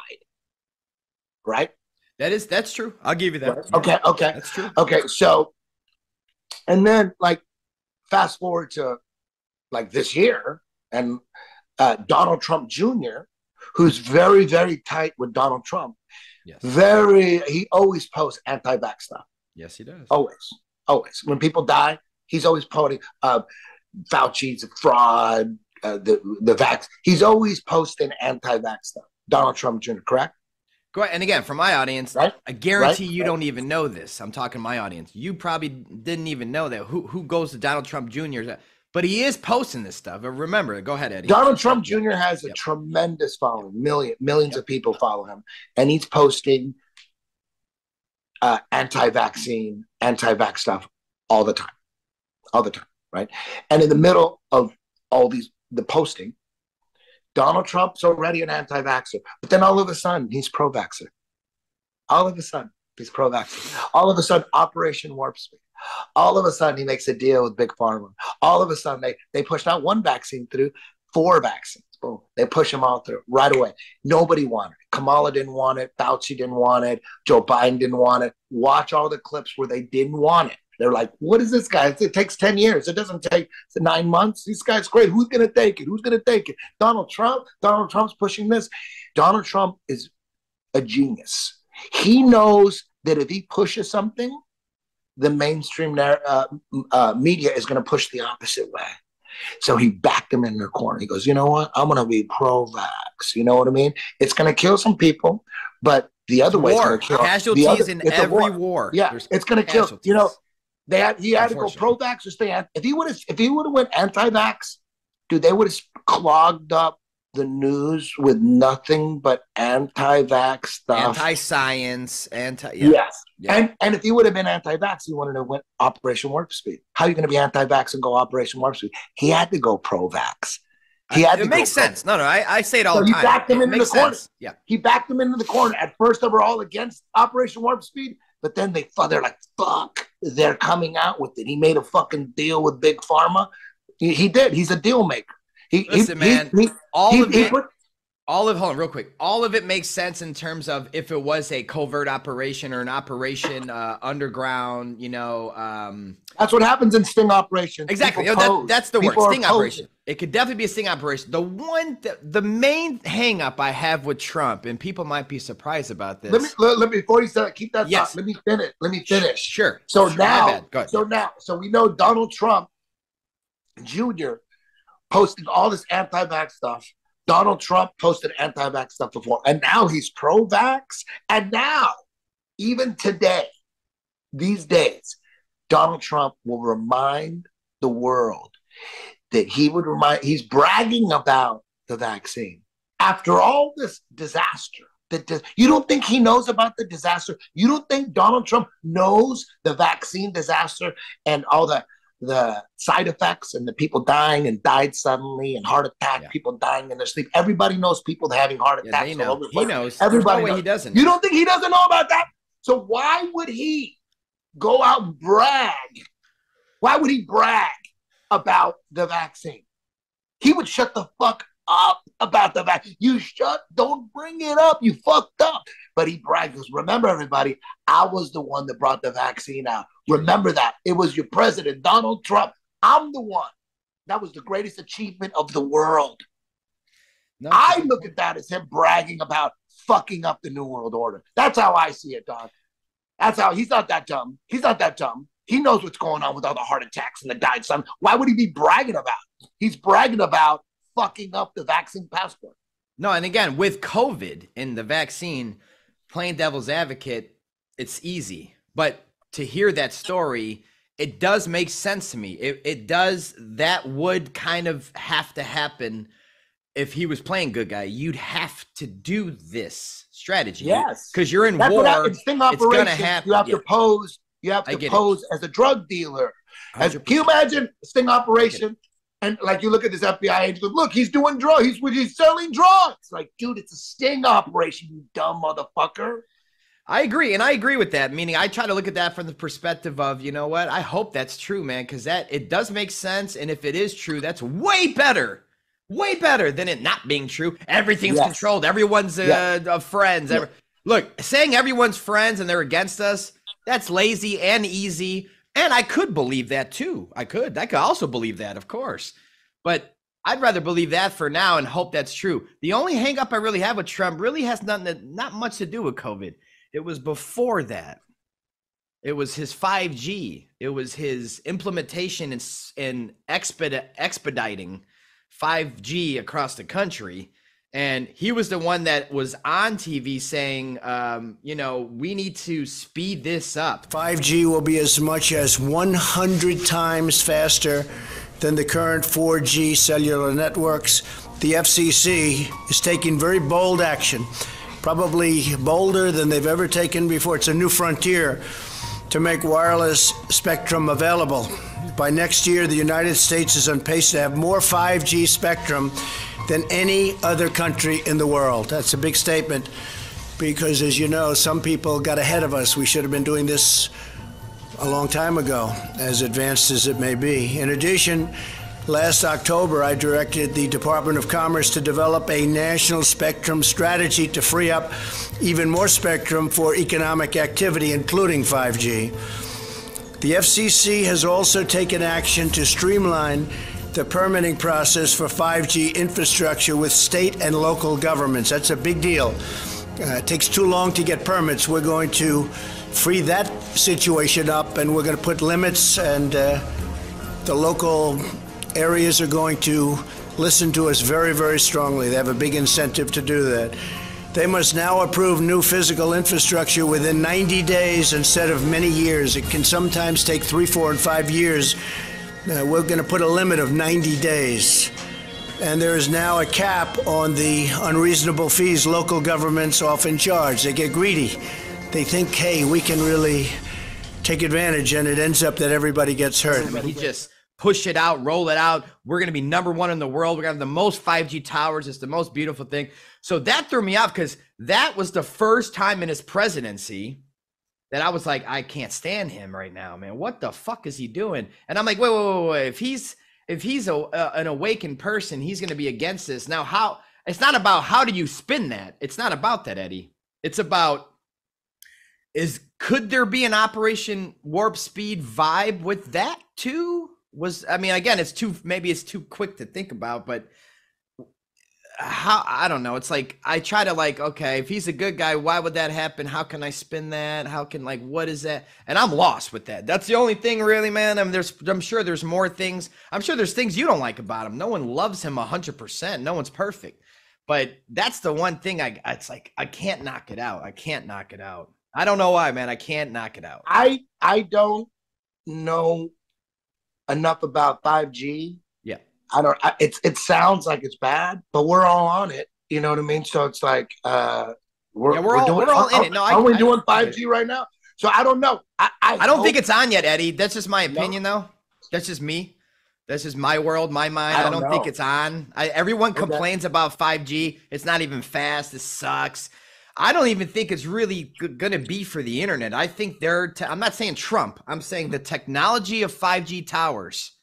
right? That's true. I'll give you that. Right. Okay. That's true. Okay, so, and then fast forward to this year, and Donald Trump Jr., who's very, very tight with Donald Trump. Yes. He always posts anti-vax stuff. Yes, he does. Always. When people die, he's always posting Fauci's a fraud. The vax. He's always posting anti-vax stuff. Donald Trump Jr., correct? Go ahead. And again, for my audience, right? I guarantee you don't even know this. I'm talking to my audience. You probably didn't even know that. Who goes to Donald Trump Jr.? But he is posting this stuff. Remember, go ahead, Eddie. Donald Trump Jr. has a tremendous following. Millions of people follow him. And he's posting anti-vaccine, anti-vax stuff all the time, right? And in the middle of all the posting, Donald Trump's already an anti-vaxxer, but then all of a sudden he's pro-vaxxer. All of a sudden Operation Warp Speed. All of a sudden he makes a deal with Big Pharma. All of a sudden they pushed out one vaccine through, 4 vaccines. Boom. They push them all through right away. Nobody wanted it. Kamala didn't want it. Fauci didn't want it. Joe Biden didn't want it. Watch all the clips where they didn't want it. They're like, what is this guy? It takes 10 years. It doesn't take 9 months. This guy's great. Who's going to take it? Donald Trump? Donald Trump's pushing this. Donald Trump is a genius. He knows that if he pushes something, the mainstream media is going to push the opposite way. So he backed him in the corner. He goes, you know what? I'm going to be pro-vax. You know what I mean? It's going to kill some people, but the other way is going to kill casualties in every war. Yeah, it's going to kill. You know, he had to go pro-vax or stay. If he would have went anti-vax, dude, they would have clogged up the news with nothing but anti-vax stuff, anti-science, yes. Yeah. And if he would have been anti-vax, he wouldn't have went Operation Warp Speed. How are you going to be anti-vax and go Operation Warp Speed? He had to go pro-vax. It makes sense. No, I say it all the time. He backed him into the corner. Yeah, he backed him into the corner. At first, they were all against Operation Warp Speed, but then they're like, "Fuck!" They're coming out with it. He made a fucking deal with Big Pharma. He did. He's a deal maker. Hold on real quick. All of it makes sense in terms of if it was a covert operation or an operation underground, that's what happens in sting operations. Exactly. That's the word, sting operation. It could definitely be a sting operation. The main hang up I have with Trump, and people might be surprised about this. Let me before you start, keep that thought. Let me finish. Sure. So we know Donald Trump Jr. posted all this anti-vax stuff. Donald Trump posted anti-vax stuff before, and now he's pro-vax. And now, even today, these days, Donald Trump will remind the world that he's bragging about the vaccine. After all this disaster, you don't think he knows about the disaster? You don't think Donald Trump knows the vaccine disaster and all the side effects and the people dying and died suddenly and heart attack, people dying in their sleep? Everybody knows people having heart attacks. He knows. Everybody knows. He doesn't. You don't think he doesn't know about that? So why would he go out and brag? Why would he brag about the vaccine? He would shut the fuck up about the vaccine. Don't bring it up. You fucked up. But he brags. Remember, everybody, I was the one that brought the vaccine out. Remember that. It was your president, Donald Trump. I'm the one. That was the greatest achievement of the world. I look at that as him bragging about fucking up the New World Order. That's how I see it, Don. That's how he's not that dumb. He's not that dumb. He knows what's going on with all the heart attacks and the died son. Why would he be bragging about it? He's bragging about fucking up the vaccine passport. No, and again, with COVID and the vaccine, playing devil's advocate, it's easy. But to hear that story, it does make sense to me. It does. That would kind of have to happen if he was playing good guy. You'd have to do this strategy. Yes. Because you're in war. It's sting operation. You have to pose. You have to pose as a drug dealer. Can you imagine a sting operation? And like you look at this FBI agent, look, he's doing drugs. He's selling drugs. Like, dude, it's a sting operation, you dumb motherfucker. I agree. And I agree with that. Meaning I try to look at that from the perspective of, you know what? I hope that's true, man. Because it does make sense. And if it is true, that's way better than it not being true. Everything's controlled. Everyone's friends. Look, saying everyone's friends and they're against us, that's lazy and easy. And I could believe that too. I could also believe that, of course. But I'd rather believe that for now and hope that's true. The only hang up I really have with Trump really has not much to do with COVID. It was before that. It was his 5G. It was his implementation in expediting 5G across the country. And he was the one that was on TV saying, we need to speed this up. 5G will be as much as 100 times faster than the current 4G cellular networks. The FCC is taking very bold action, probably bolder than they've ever taken before. It's a new frontier to make wireless spectrum available. By next year, the United States is on pace to have more 5G spectrum than any other country in the world. That's a big statement because, as you know, some people got ahead of us. We should have been doing this a long time ago, as advanced as it may be. In addition, last October, I directed the Department of Commerce to develop a national spectrum strategy to free up even more spectrum for economic activity, including 5G. The FCC has also taken action to streamline the permitting process for 5G infrastructure with state and local governments. That's a big deal. It takes too long to get permits. We're going to free that situation up, and we're going to put limits, and the local areas are going to listen to us very, very strongly. They have a big incentive to do that. They must now approve new physical infrastructure within 90 days instead of many years. It can sometimes take 3, 4, and 5 years. We're going to put a limit of 90 days. And there is now a cap on the unreasonable fees local governments often charge. They get greedy. They think, hey, we can really take advantage, and it ends up that everybody gets hurt. I mean, he just push it out, roll it out. We're going to be #1 in the world. We're going to have the most 5G towers. It's the most beautiful thing. So that threw me off, because that was the first time in his presidency that I was like, I can't stand him right now, man. What the fuck is he doing? And I'm like, wait. If he's an awakened person, he's going to be against this. Now, how? It's not about how do you spin that. It's not about that, Eddie. It's about, could there be an Operation Warp Speed vibe with that too? I mean, again, maybe it's too quick to think about, but how, I don't know. It's like, I try to like, okay, if he's a good guy, why would that happen? How can I spin that? How can, like, what is that? And I'm lost with that. That's the only thing really, man. I mean, I'm sure there's more things. I'm sure there's things you don't like about him. No one loves him 100%. No one's perfect, but that's the one thing it's like, I can't knock it out. I can't knock it out. I don't know why, man. I can't knock it out. I don't know enough about 5G. Yeah. It sounds like it's bad, but we're all on it. You know what I mean? So it's like, we're all in it. No, are we doing 5G right now? So I don't know. I don't think it's on yet, Eddie. That's just my opinion, though. That's just me. That's just my world, my mind. I don't think it's on. Everyone complains about 5G. It's not even fast. It sucks. I don't even think it's really going to be for the internet. I think I'm not saying Trump. I'm saying the technology of 5G towers.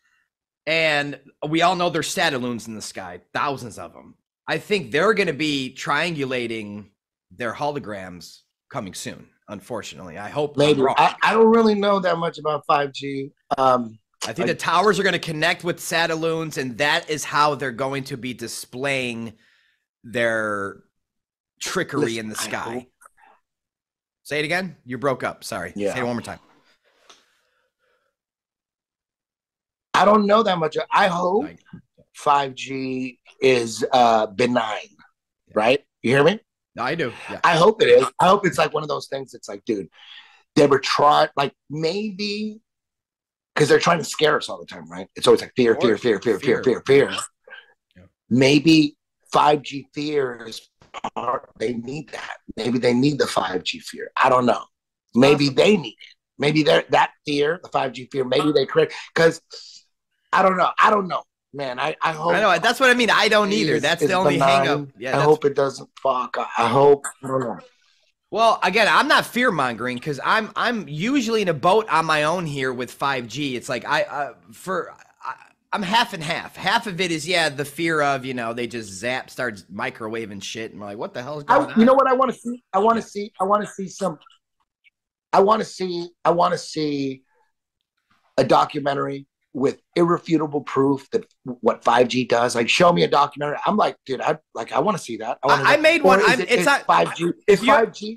And we all know there's Satelloons in the sky, thousands of them. I think they're going to be triangulating their holograms coming soon, unfortunately. I hope. Maybe. I don't really know that much about 5G. I think the towers are going to connect with Satelloons, and that is how they're going to be displaying their trickery in the sky. Say it again. You broke up. Sorry. Yeah. Say it one more time. I don't know that much. I hope 5G is benign, right? You hear me? No, I do. Yeah. I hope it is. I hope it's like one of those things. It's like, dude, they were trying, like, maybe because they're trying to scare us all the time, right? It's always like fear. Yeah. Maybe 5G fear is they need that. Maybe they need the 5G fear. I don't know. Maybe they need it. Maybe that fear, the 5G fear, maybe they create, because I don't know. Man, I hope. I know. That's what I mean. I don't either. That's the only hang up. Yeah, I hope it doesn't fuck. I hope. I don't know. Well, again, I'm not fear mongering, because I'm usually in a boat on my own here with 5G. It's like I'm half and half. Half of it is, the fear of, they just start microwaving shit, and we're like, what the hell is going on? You know what I want to see? I want to see a documentary with irrefutable proof that what 5G does. Like, show me a documentary. I'm like, dude, I want to see that. I made one. It's not 5G. It's 5G.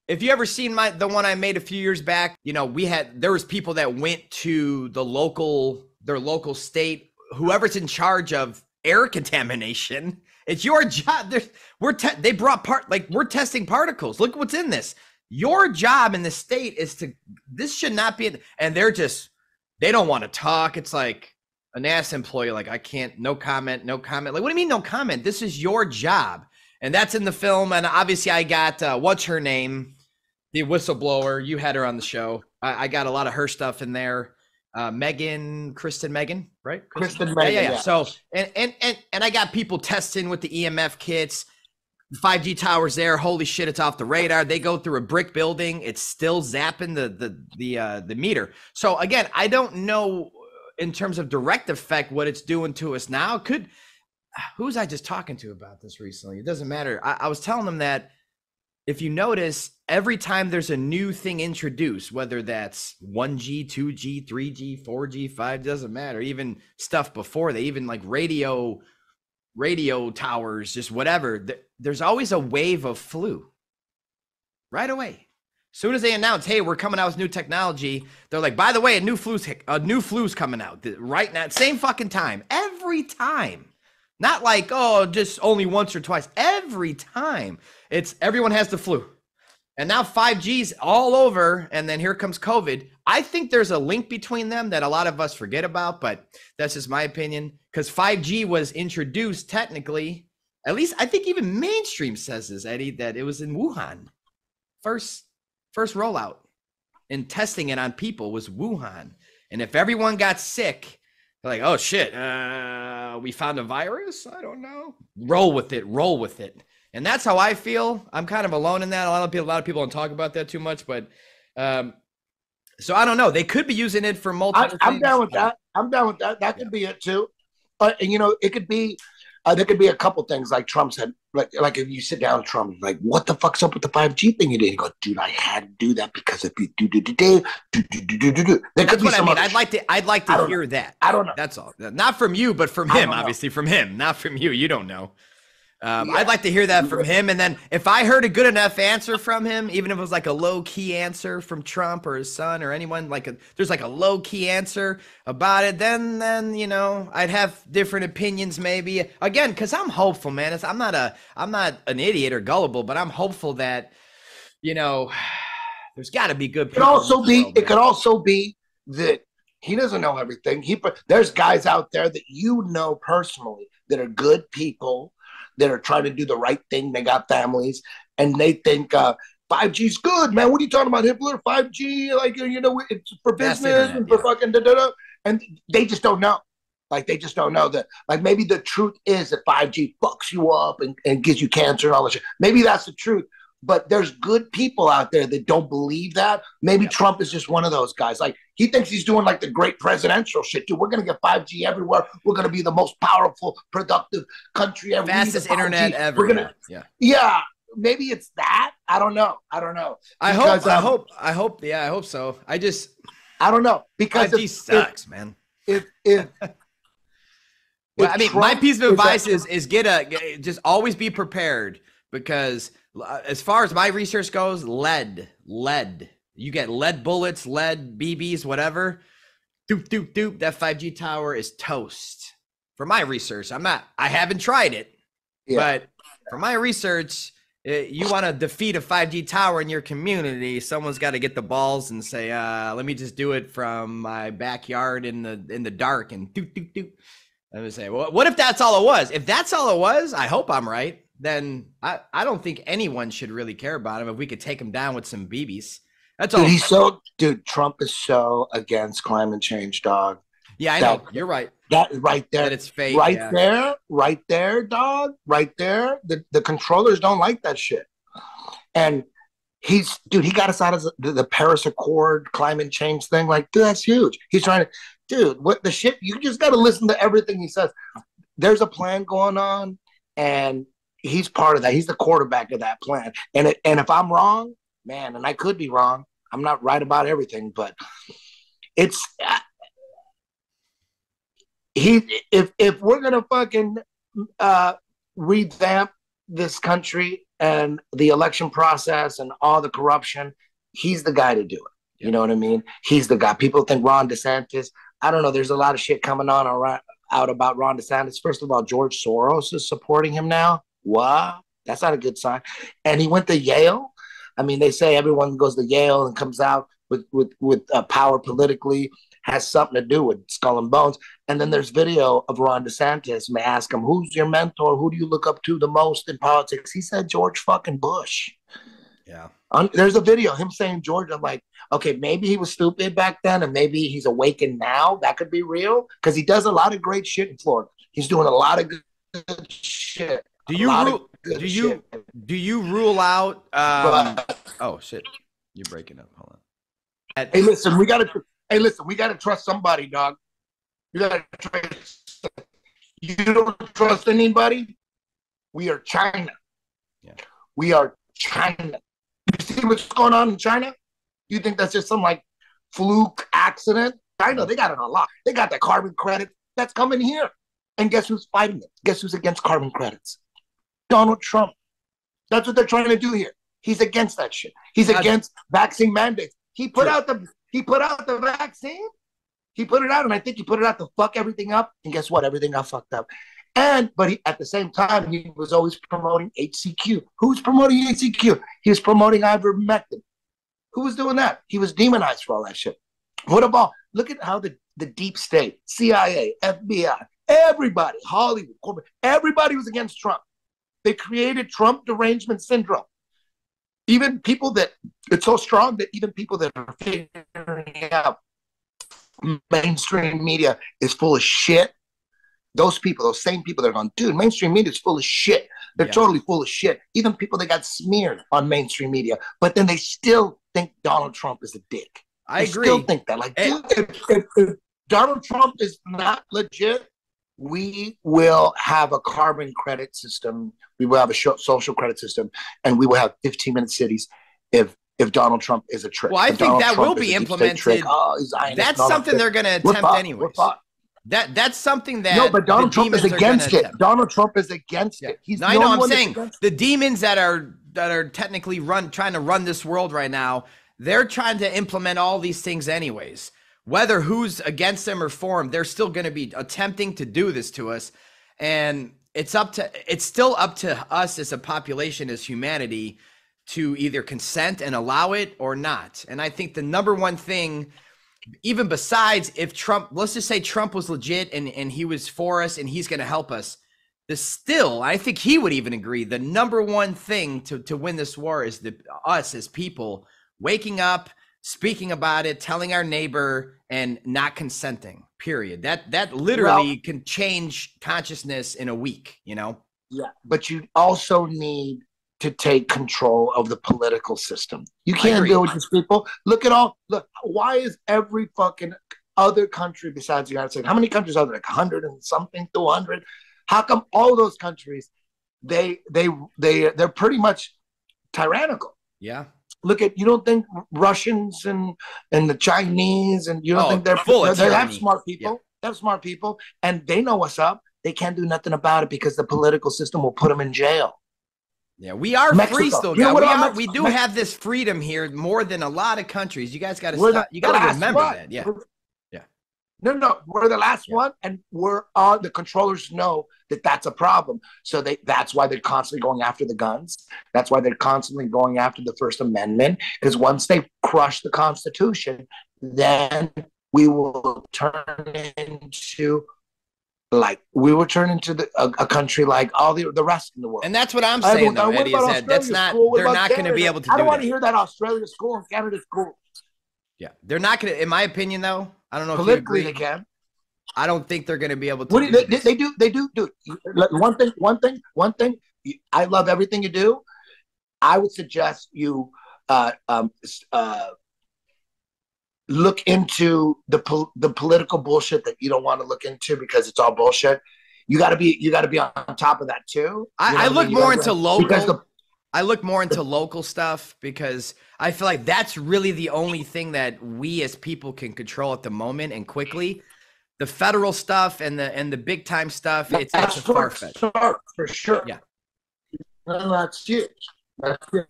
If you ever seen the one I made a few years back, there was people that went to their local state, whoever's in charge of air contamination. It's your job. We're testing particles. Look what's in this. Your job in the state is this should not be, and they don't want to talk. It's like a NASA employee, like, I can't, no comment. Like, what do you mean no comment? This is your job. And that's in the film. And obviously I got, what's her name? The whistleblower. You had her on the show. I got a lot of her stuff in there. Kristen Megan, right? Kristen Megan. Yeah. So, and I got people testing with the EMF kits. 5G towers there. Holy shit, it's off the radar. They go through a brick building. It's still zapping the meter. So again, I don't know in terms of direct effect what it's doing to us now. Who was I just talking to about this recently? It doesn't matter. I was telling them that if you notice, every time there's a new thing introduced, whether that's 1G, 2G, 3G, 4G, 5, doesn't matter. Even stuff before they, even like radio towers, just whatever, there's always a wave of flu right away. Soon as they announce, hey, we're coming out with new technology, they're like, by the way, a new flu's coming out right now, same fucking time, every time. Not like, oh, just only once or twice. Every time. It's everyone has the flu. And now 5G's all over, and then here comes COVID. I think there's a link between them that a lot of us forget about, but that's just my opinion. Because 5G was introduced technically, at least I think even mainstream says this, Eddie, that it was in Wuhan. First rollout, and testing it on people was Wuhan. And if everyone got sick, they're like, oh shit, we found a virus? I don't know. Roll with it. And that's how I feel. I'm kind of alone in that. A lot of people don't talk about that too much, but so I don't know. They could be using it for multiple I'm things. down with that. That could be it too. And you know, it could be there could be a couple things like Trump said. Like if you sit down with Trump, like, what the fuck's up with the 5G thing you did? You go, dude, I had to do that because if you do. There could be some. I'd like to hear that. I don't know. That's all. Not from you, but from him, obviously. From him, not from you. You don't know. I'd like to hear that from him. And then if I heard a good enough answer from him, even if it was like a low key answer from Trump or his son or anyone, there's like a low key answer about it, then, you know, I'd have different opinions maybe. Again, because I'm hopeful, man. I'm not an idiot or gullible, but I'm hopeful that, you know, there's got to be good people. It could also be that he doesn't know everything. There's guys out there that you know personally that are good people, that are trying to do the right thing. They got families, and they think 5G's good, man. What are you talking about, Hibbler? 5G, like, you know, it's for business and for fucking da-da-da. And they just don't know. Like, they just don't know that. Like, maybe the truth is that 5G fucks you up and gives you cancer and all that shit. Maybe that's the truth. But there's good people out there that don't believe that. Maybe Trump is just one of those guys. Like, he thinks he's doing like the great presidential shit. Dude, we're going to get 5G everywhere. We're going to be the most powerful, productive country ever. Fastest internet ever. Yeah. Maybe it's that. I don't know. I hope so. I don't know. Because 5G sucks, man. Well, I mean, my piece of advice is just always be prepared, because as far as my research goes, lead, you get lead bullets, lead BBs, whatever, doop, that 5G tower is toast. For my research, I haven't tried it, but for my research, you want to defeat a 5G tower in your community, someone's got to get the balls and say, let me just do it from my backyard in the dark and doop. Let me say, well, what if that's all it was? If that's all it was, I hope I'm right. Then I don't think anyone should really care about him if we could take him down with some BBs. That's all. Trump is so against climate change, dog. Yeah, I know. You're right. That right there. That it's fake. Right there, dog. Right there. The controllers don't like that shit. And he got us out of the Paris Accord climate change thing. Like, dude, that's huge. He's trying to, dude, what the shit? You just got to listen to everything he says. There's a plan going on, and he's part of that. He's the quarterback of that plan. And if I'm wrong, man, and I could be wrong, I'm not right about everything, but it's if we're gonna fucking revamp this country and the election process and all the corruption, he's the guy to do it. You know what I mean? He's the guy. People think Ron DeSantis. I don't know. There's a lot of shit coming on out about Ron DeSantis. First of all, George Soros is supporting him now. What? That's not a good sign. And he went to Yale. I mean, they say everyone goes to Yale and comes out with power politically, has something to do with Skull and Bones. And then there's video of Ron DeSantis. May ask him, who's your mentor? Who do you look up to the most in politics? He said George fucking Bush. Yeah. There's a video of him saying George. I'm like, okay, maybe he was stupid back then, and maybe he's awakened now. That could be real, because he does a lot of great shit in Florida. He's doing a lot of good shit. Do you rule out? Oh shit, you're breaking up. Hold on. Hey, listen, we gotta trust somebody, dog. You gotta trust. You don't trust anybody. We are China. Yeah. We are China. You see what's going on in China? You think that's just some like fluke accident? China, they got it on lock. They got the carbon credit that's coming here. And guess who's fighting it? Guess who's against carbon credits? Donald Trump. That's what they're trying to do here. He's against that shit. He's against vaccine mandates. He put out the vaccine. He put it out, and I think he put it out to fuck everything up. And guess what? Everything got fucked up. But at the same time, he was always promoting HCQ. Who's promoting HCQ? He was promoting ivermectin. Who was doing that? He was demonized for all that shit. What about, look at how the deep state, CIA, FBI, everybody, Hollywood, corporate, everybody was against Trump. They created Trump derangement syndrome. Even people that, it's so strong that even people that are figuring out mainstream media is full of shit. Those people, those same people that are going, dude, mainstream media is full of shit. They're totally full of shit. Even people that got smeared on mainstream media, but then they still think Donald Trump is a dick. I agree. Still think that. Like, dude, if Donald Trump is not legit, we will have a carbon credit system. We will have a social credit system, and we will have 15-minute cities if Donald Trump is a trick. Well, I think that will be implemented. That's something they're going to attempt anyways. That's something that but Donald Trump is against it. Donald Trump is against it. He's I know. I'm saying the demons that are technically trying to run this world right now. They're trying to implement all these things anyways. Whether who's against them or for them, they're still going to be attempting to do this to us, and it's still up to us as a population, as humanity, to either consent and allow it or not. And I think the number one thing, even besides if Trump, let's just say Trump was legit and he was for us and he's going to help us, I think he would even agree, the number one thing to win this war is us as people waking up, speaking about it, telling our neighbor, and not consenting, period. That literally can change consciousness in a week, you know? Yeah, but you also need to take control of the political system. You can't deal with these people. Look, why is every fucking other country besides the United States, how many countries are there? Like 100 and something, 200? How come all those countries, they're pretty much tyrannical? Yeah. Look at, you don't think Russians and the Chinese, and you don't think they're full of tyranny. They have smart people. They have smart people, and they know what's up. They can't do nothing about it because the political system will put them in jail. Yeah, we are free still, guys. We do have this freedom here more than a lot of countries. You guys got to remember that. Yeah. No, we're the last one, and the controllers know that that's a problem. So that's why they're constantly going after the guns. That's why they're constantly going after the First Amendment, because once they crush the Constitution, then we will turn into a country like all the rest in the world. And that's what I'm saying, though, Eddie, is that they're not going to be able to do that. I don't want to hear that Australia school and Canada school. Yeah, they're not going to, in my opinion, though, I don't know if you politically agree. they can. I don't think they're going to be able to They do. One thing, I love everything you do. I would suggest you look into the political bullshit that you don't want to look into because it's all bullshit. You got to be on top of that too. I look more into local. I look more into local stuff because I feel like that's really the only thing that we as people can control at the moment and quickly. The federal stuff and the big time stuff, it's far-fetched. For sure. Yeah. No, that's huge. That's huge.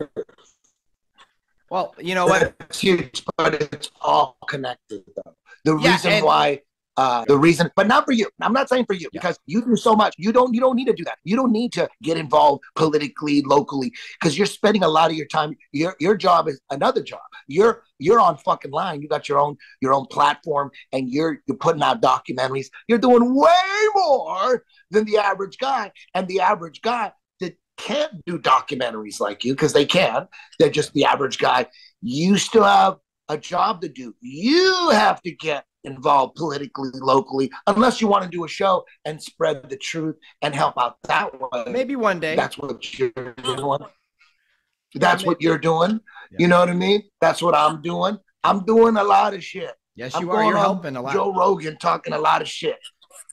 Well, you know what? It's huge, but it's all connected though. The reason, but not for you. I'm not saying for you because you do so much. You don't need to do that. You don't need to get involved politically, locally, because you're spending a lot of your time. Your job is another job. You're on fucking line. You got your own platform, and you're putting out documentaries. You're doing way more than the average guy, and the average guy that can't do documentaries like you because they can't. They're just the average guy. You still have a job to do. You have to get involved politically, locally, unless you want to do a show and spread the truth and help out that way. Maybe one day. That's what you're doing. That's what you're doing. Yeah. You know what I mean? That's what I'm doing. I'm doing a lot of shit. Yes, you are. You're helping a lot. Joe Rogan talking a lot of shit.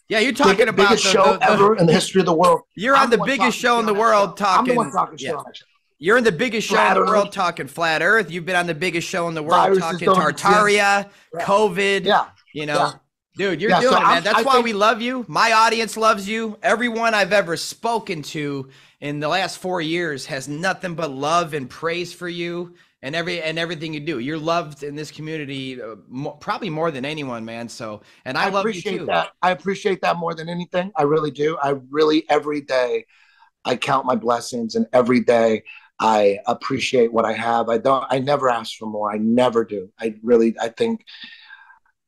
Yeah, you're talking about the biggest show ever in the history of the world. You're on the biggest show in the world talking. I'm the one talking shit on that show. You're in the biggest show in the world talking flat Earth. You've been on the biggest show in the world talking Tartaria, COVID. Yeah. You know, Dude, you're Yeah, doing so it, man. I'm- That's I why think- we love you. My audience loves you. Everyone I've ever spoken to in the last 4 years has nothing but love and praise for you and everything you do. You're loved in this community probably more than anyone, man. So, and I love you appreciate too. that. I appreciate that more than anything. I really do. I really, every day, I count my blessings, and every day I appreciate what I have. I never ask for more. I never do. I think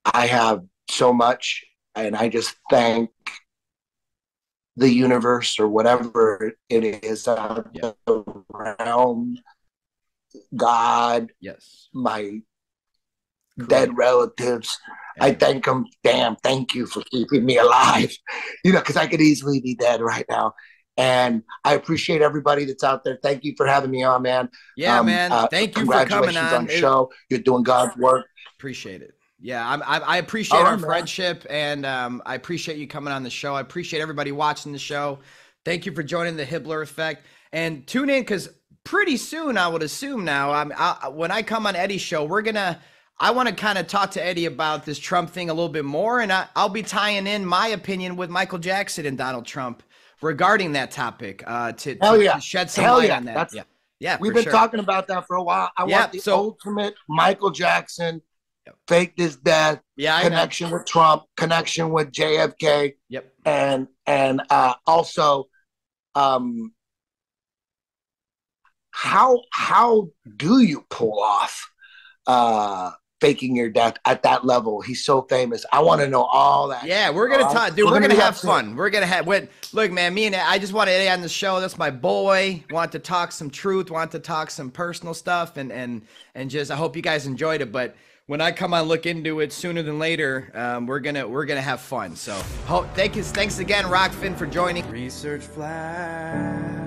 I have so much, and I just thank the universe or whatever it is, the realm, God, Yes. my Creator. dead relatives. I thank them. Damn, thank you for keeping me alive. Because I could easily be dead right now. And I appreciate everybody that's out there. Thank you for having me on, man. Yeah, man. Thank you for coming on. The show. You're doing God's work. Appreciate it. Yeah, I appreciate our friendship, and I appreciate you coming on the show. I appreciate everybody watching the show. Thank you for joining the Hibbler Effect. And tune in, because pretty soon, I would assume now, when I come on Eddie's show, I want to kind of talk to Eddie about this Trump thing a little bit more, and I'll be tying in my opinion with Michael Jackson and Donald Trump regarding that topic to shed some light on that. Yeah, we've been talking about that for a while. I want the ultimate Michael Jackson faked his death connection with Trump, connection with JFK. Yep. And also, how do you pull off faking your death at that level? He's so famous. I want to know all that. Yeah, we're gonna talk, dude. We're gonna have fun. We're gonna have. Look, man. Me and I just wanted Eddie on the show. That's my boy. Want to talk some truth. Want to talk some personal stuff, and just I hope you guys enjoyed it. But when I come on, look into it sooner than later. We're gonna have fun. So thanks again, Rockfin, for joining. Research flag.